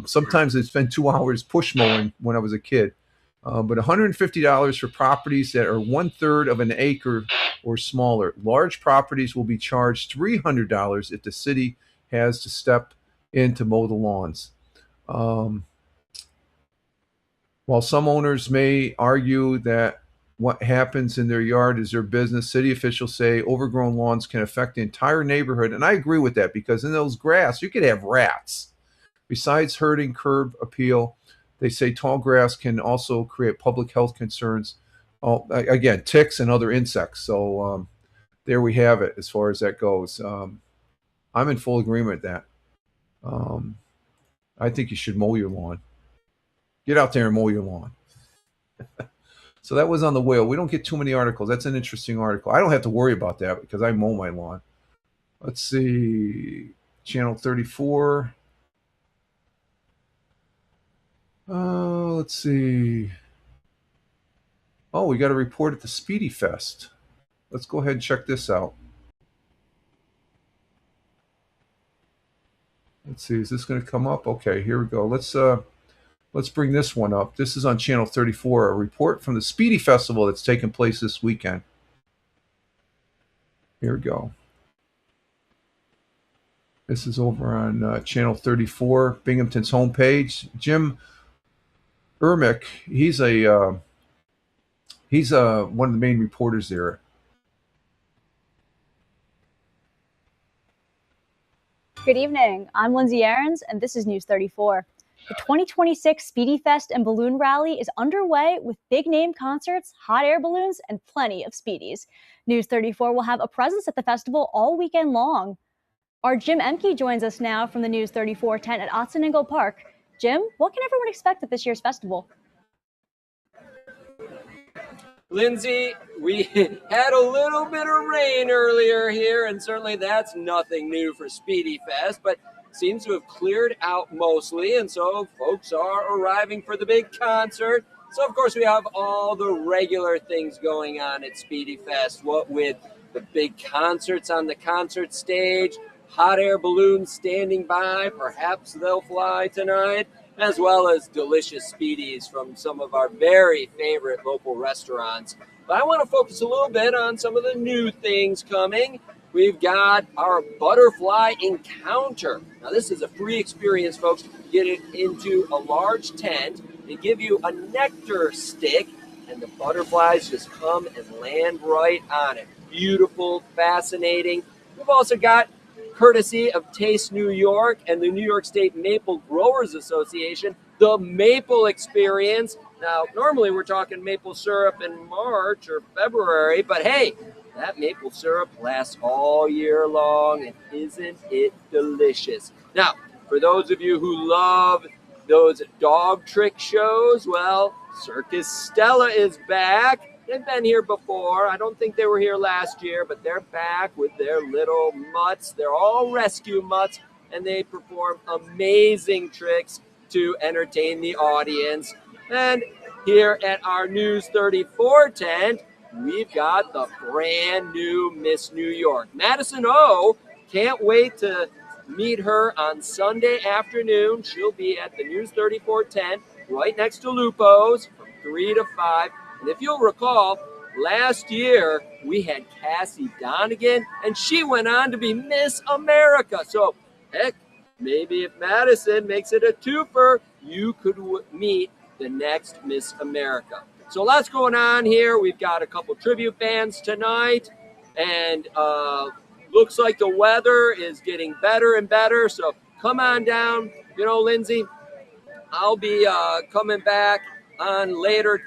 Sometimes I spent 2 hours push mowing when I was a kid. But $150 for properties that are 1/3 of an acre or smaller. Large properties will be charged $300 if the city has to step in to mow the lawns. While some owners may argue that what happens in their yard is their business, city officials say overgrown lawns can affect the entire neighborhood. And I agree with that, because in those grass, you could have rats. Besides hurting curb appeal, they say tall grass can also create public health concerns. Again, ticks and other insects. So there we have it as far as that goes. I'm in full agreement with that. I think you should mow your lawn. Get out there and mow your lawn. So that was on the whale. We don't get too many articles. That's an interesting article. I don't have to worry about that because I mow my lawn. Let's see. Channel 34. Let's see. Oh, we got a report at the Speedy Fest. Let's go ahead and check this out. Let's see. Is this going to come up? Okay, here we go. Let's bring this one up. This is on Channel 34, a report from the Speedy Festival that's taking place this weekend. Here we go. This is over on Channel 34, Binghamton's homepage. Jim Ermick, he's one of the main reporters there. Good evening. I'm Lindsay Aarons, and this is News 34. The 2026 Speedy Fest and Balloon Rally is underway with big-name concerts, hot air balloons, and plenty of Speedies. News 34 will have a presence at the festival all weekend long. Our Jim Emke joins us now from the News 34 tent at Otsiningo Park. Jim, what can everyone expect at this year's festival? Lindsay, we had a little bit of rain earlier here, and certainly that's nothing new for Speedy Fest, but seems to have cleared out mostly, and so folks are arriving for the big concert. So, of course, we have all the regular things going on at Speedy Fest, what with the big concerts on the concert stage, hot air balloons standing by, perhaps they'll fly tonight, as well as delicious Speedies from some of our very favorite local restaurants. But I want to focus a little bit on some of the new things coming. We've got our Butterfly Encounter. Now, this is a free experience, folks. You get it into a large tent. They give you a nectar stick, and the butterflies just come and land right on it. Beautiful, fascinating. We've also got, courtesy of Taste New York and the New York State Maple Growers Association, the Maple Experience. Now, normally we're talking maple syrup in March or February, but hey, that maple syrup lasts all year long, and isn't it delicious? Now, for those of you who love those dog trick shows, well, Circus Stella is back. They've been here before. I don't think they were here last year, but they're back with their little mutts. They're all rescue mutts, and they perform amazing tricks to entertain the audience. And here at our News 34 tent, we've got the brand new Miss New York. Madison O, can't wait to meet her on Sunday afternoon. She'll be at the News 34 tent right next to Lupo's from 3 to 5. And if you'll recall, last year we had Cassie Donegan, and she went on to be Miss America. So, heck, maybe if Madison makes it a twofer, you could meet the next Miss America. So lots going on here. We've got a couple tribute bands tonight, and looks like the weather is getting better and better. So come on down. You know, Lindsay, I'll be coming back on later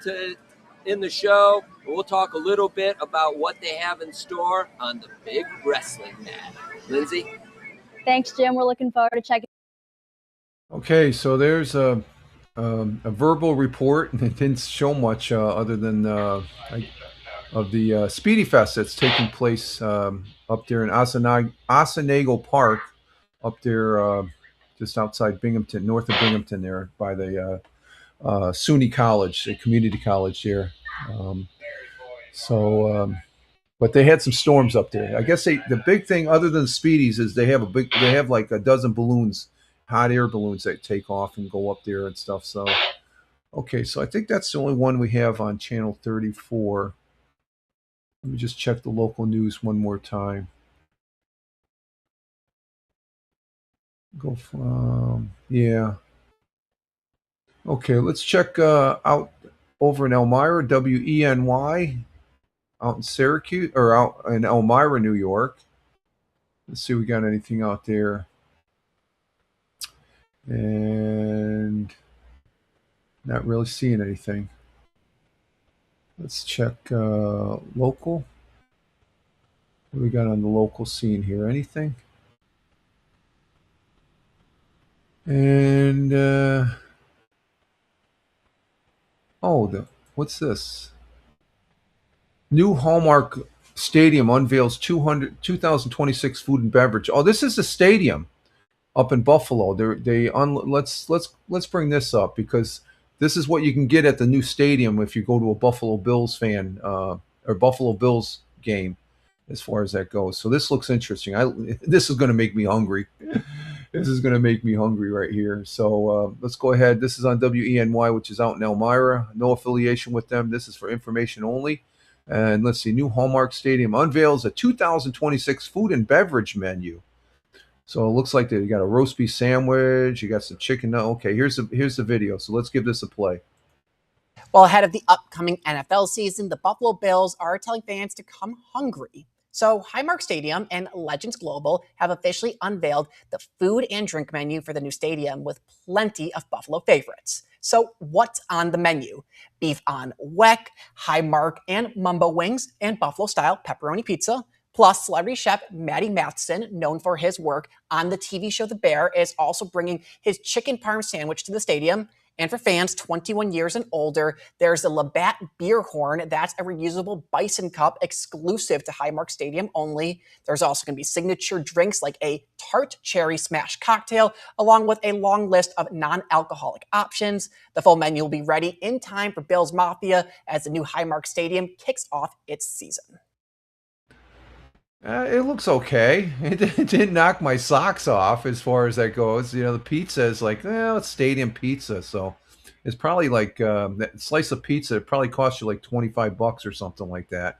in the show. We'll talk a little bit about what they have in store on the big wrestling mat. Lindsay? Thanks, Jim. We're looking forward to checking. Okay, so there's a verbal report, and it didn't show much other than of the Speedy Fest that's taking place up there in Otsiningo Park, up there just outside Binghamton, north of Binghamton, there by the SUNY College, a community college there. But they had some storms up there. I guess the big thing, other than Speedies, is they have like a dozen balloons, hot air balloons that take off and go up there and stuff. So, okay, so I think that's the only one we have on channel 34. Let me just check the local news one more time. Go from, yeah. Okay, let's check out over in Elmira, WENY, out in Syracuse, or out in Elmira, New York. Let's see if we got anything out there. And not really seeing anything. Let's check local. What do we got on the local scene here? Anything? And what's this? New Hallmark Stadium unveils 2026 food and beverage. Oh, this is the stadium up in Buffalo. Let's bring this up, because this is what you can get at the new stadium if you go to a Buffalo Bills fan or Buffalo Bills game, as far as that goes. So this looks interesting. This is going to make me hungry. This is going to make me hungry right here. So let's go ahead. This is on WENY, which is out in Elmira. No affiliation with them. This is for information only. And let's see. New Hallmark Stadium unveils a 2026 food and beverage menu. So it looks like you got a roast beef sandwich. You got some chicken. Okay, here's the video. So let's give this a play. Well, ahead of the upcoming NFL season, the Buffalo Bills are telling fans to come hungry So Highmark Stadium and Legends Global have officially unveiled the food and drink menu for the new stadium with plenty of Buffalo favorites. So what's on the menu? Beef on weck, Highmark and Mumbo wings, and Buffalo-style pepperoni pizza. Plus, celebrity chef Matty Matheson, known for his work on the TV show The Bear, is also bringing his chicken parm sandwich to the stadium. And for fans 21 years and older, there's the Labatt Beer Horn. That's a reusable bison cup exclusive to Highmark Stadium only. There's also going to be signature drinks like a tart cherry smash cocktail, along with a long list of non-alcoholic options. The full menu will be ready in time for Bills Mafia as the new Highmark Stadium kicks off its season. It looks okay. It didn't knock my socks off as far as that goes. You know, the pizza is like, it's stadium pizza, so it's probably like that slice of pizza. It probably costs you like $25 or something like that.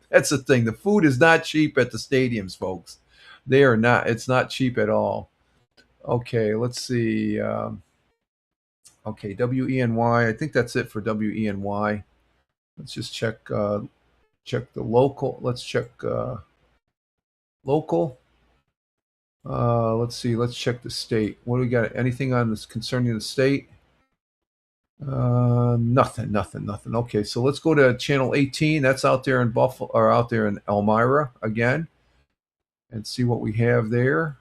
That's the thing. The food is not cheap at the stadiums, folks. They are not. It's not cheap at all. Okay, let's see. Okay, WENY. I think that's it for WENY. Let's just check the local. Let's check local. Let's see. Let's check the state. What do we got? Anything on this concerning the state? Nothing. Okay, so let's go to channel 18. That's out there in Buffalo, or out there in Elmira again, and see what we have there.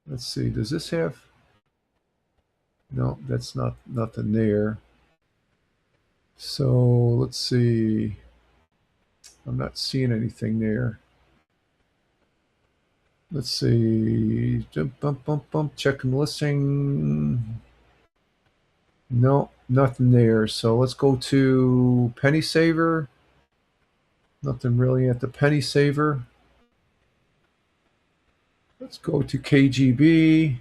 Let's see. Does this have? No, that's nothing there. So let's see. I'm not seeing anything there. Let's see. Checking the listing. No, nothing there. So let's go to Penny Saver. Nothing really at the Penny Saver. Let's go to KGB.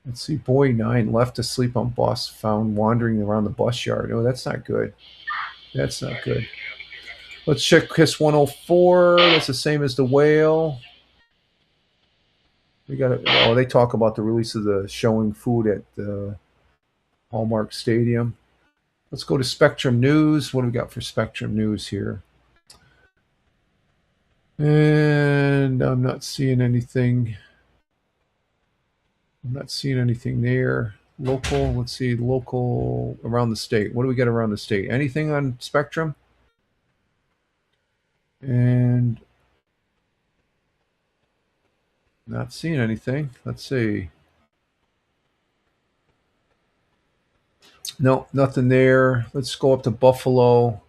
Let's see. Boy 9 left asleep on bus, found wandering around the bus yard. Oh, that's not good. That's not good. Let's check KISS 104. That's the same as the Whale. We got. Oh, they talk about the release of the showing food at the Hallmark Stadium. Let's go to Spectrum News. What do we got for Spectrum News here? And I'm not seeing anything. I'm not seeing anything there. Local. Let's see. Local around the state. What do we got around the state? Anything on Spectrum? And not seeing anything. Let's see. No, nothing there. Let's go up to Buffalo.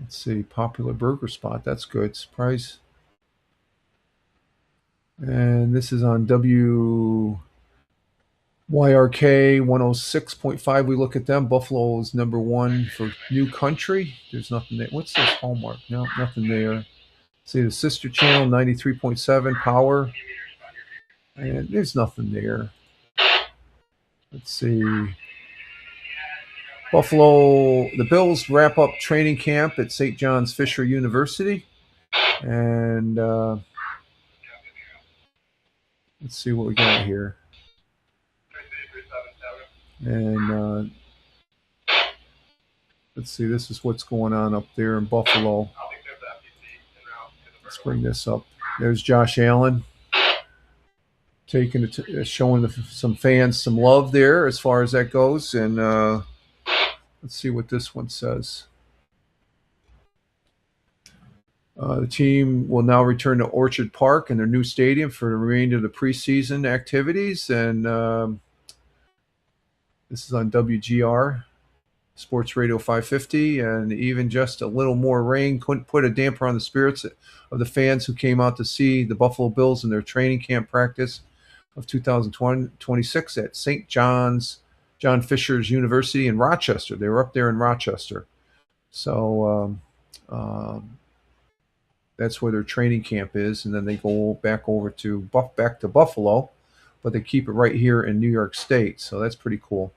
Let's see. Popular burger spot. That's good. Surprise. And this is on WYRK 106.5. We look at them. Buffalo is number 1 for New Country. There's nothing there. What's this? Hallmark? No, nothing there. See the sister channel 93.7 Power. And there's nothing there. Let's see. Buffalo, the Bills wrap up training camp at St. John's Fisher University. And let's see what we got here. And let's see, this is what's going on up there in Buffalo. Let's bring this up. There's Josh Allen taking it, showing some fans some love there as far as that goes. And let's see what this one says. The team will now return to Orchard Park and their new stadium for the remainder of the preseason activities. And this is on WGR, Sports Radio 550. And even just a little more rain couldn't put a damper on the spirits of the fans who came out to see the Buffalo Bills in their training camp practice of 2026 at St. John's, John Fisher's University in Rochester. They were up there in Rochester. So that's where their training camp is, and then they go back over to Buffalo, but they keep it right here in New York State. So that's pretty cool.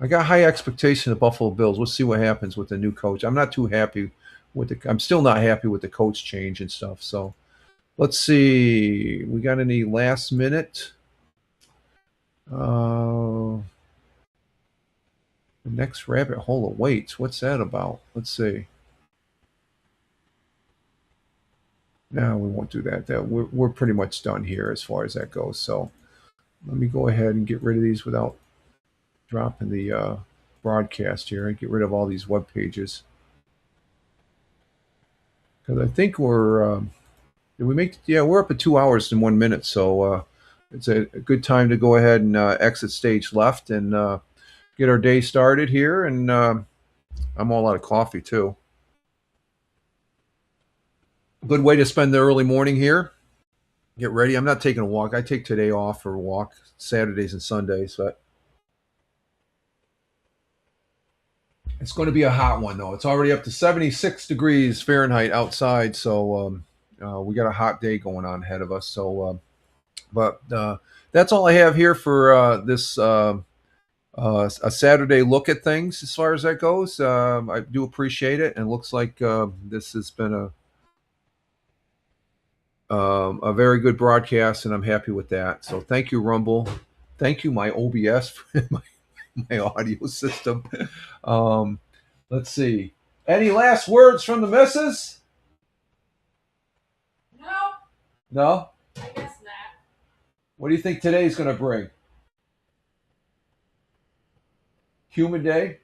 I got high expectations of Buffalo Bills. We'll see what happens with the new coach. I'm not too happy with I'm still not happy with the coach change and stuff. So let's see. We got any last minute? The next rabbit hole awaits. What's that about? Let's see. No, we won't do that. We're pretty much done here as far as that goes. So let me go ahead and get rid of these without dropping the broadcast here and get rid of all these web pages. Because I think did we make, yeah, we're up at 2 hours and 1 minute. So it's a good time to go ahead and exit stage left and get our day started here. And I'm all out of coffee too. Good way to spend the early morning here. Get ready. I'm not taking a walk. I take today off for a walk, Saturdays and Sundays. But it's going to be a hot one, though. It's already up to 76 degrees Fahrenheit outside. So we got a hot day going on ahead of us. So, but that's all I have here for this a Saturday look at things as far as that goes. I do appreciate it. And it looks like this has been a very good broadcast, and I'm happy with that. So thank you, Rumble. Thank you, my OBS, for my audio system. Let's see. Any last words from the missus? No, No? I guess not. What do you think today's going to bring? Human Day?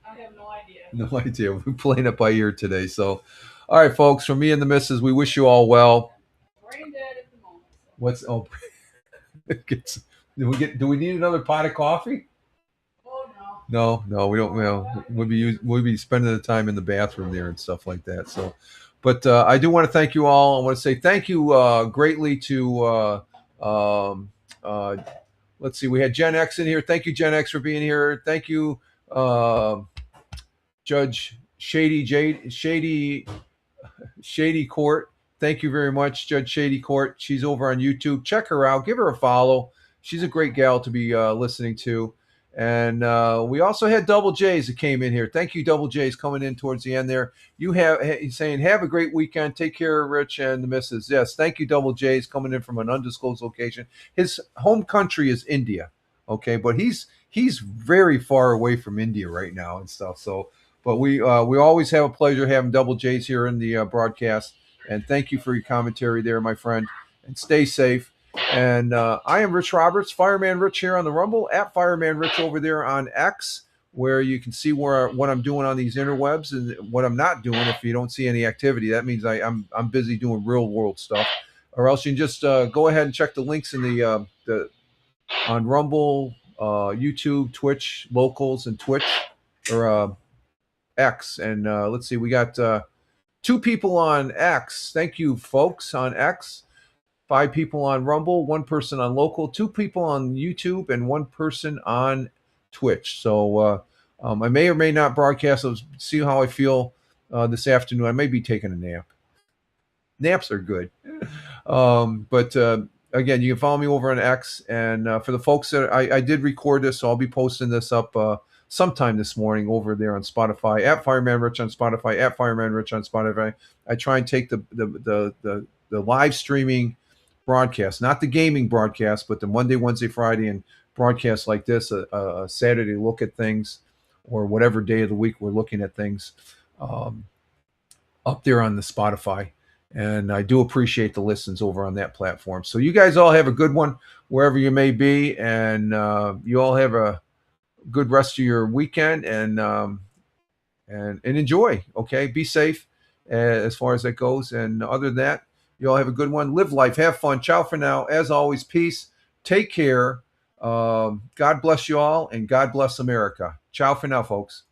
I have no idea. No idea. We're playing it by ear today. So, all right, folks, from me and the missus, we wish you all well. Brain dead at the moment. So. What's, oh, do we need another pot of coffee? Oh no. No, we don't. Well, we'll be spending the time in the bathroom there and stuff like that. So, but I do want to thank you all. I want to say thank you greatly to. Let's see, we had Gen X in here. Thank you, Gen X, for being here. Thank you, Judge Shady Court. Thank you very much, Judge Shady Court. She's over on YouTube. Check her out. Give her a follow. She's a great gal to be listening to. And we also had Double J's that came in here. Thank you, Double J's, coming in towards the end there. He's saying, have a great weekend. Take care, Rich and the missus. Yes, thank you, Double J's, coming in from an undisclosed location. His home country is India, okay? But he's very far away from India right now and stuff. So, but we always have a pleasure having Double J's here in the broadcast. And thank you for your commentary there, my friend. And stay safe. And I am Rich Roberts, Fireman Rich here on the Rumble, at Fireman Rich over there on X, where you can see what I'm doing on these interwebs and what I'm not doing. If you don't see any activity, that means I'm busy doing real world stuff. Or else you can just go ahead and check the links in the on Rumble, YouTube, Twitch, Locals, and Twitch or X. And let's see, we got 2 people on X. Thank you, folks, on X. 5 people on Rumble, 1 person on Local, 2 people on YouTube, and 1 person on Twitch. So I may or may not broadcast. I'll see how I feel this afternoon. I may be taking a nap. Naps are good. But again, you can follow me over on X. And for the folks that I did record this, so I'll be posting this up sometime this morning over there on Spotify, at Fireman Rich on Spotify, at Fireman Rich on Spotify. I try and take the live streaming broadcast, not the gaming broadcast, but the Monday, Wednesday, Friday, and broadcasts like this, a Saturday look at things, or whatever day of the week we're looking at things, up there on the Spotify. And I do appreciate the listens over on that platform. So you guys all have a good one wherever you may be, and you all have a good rest of your weekend, and enjoy. Okay, be safe as far as that goes. And other than that, you all have a good one. Live life. Have fun. Ciao for now. As always, peace. Take care. God bless you all, and God bless America. Ciao for now, folks.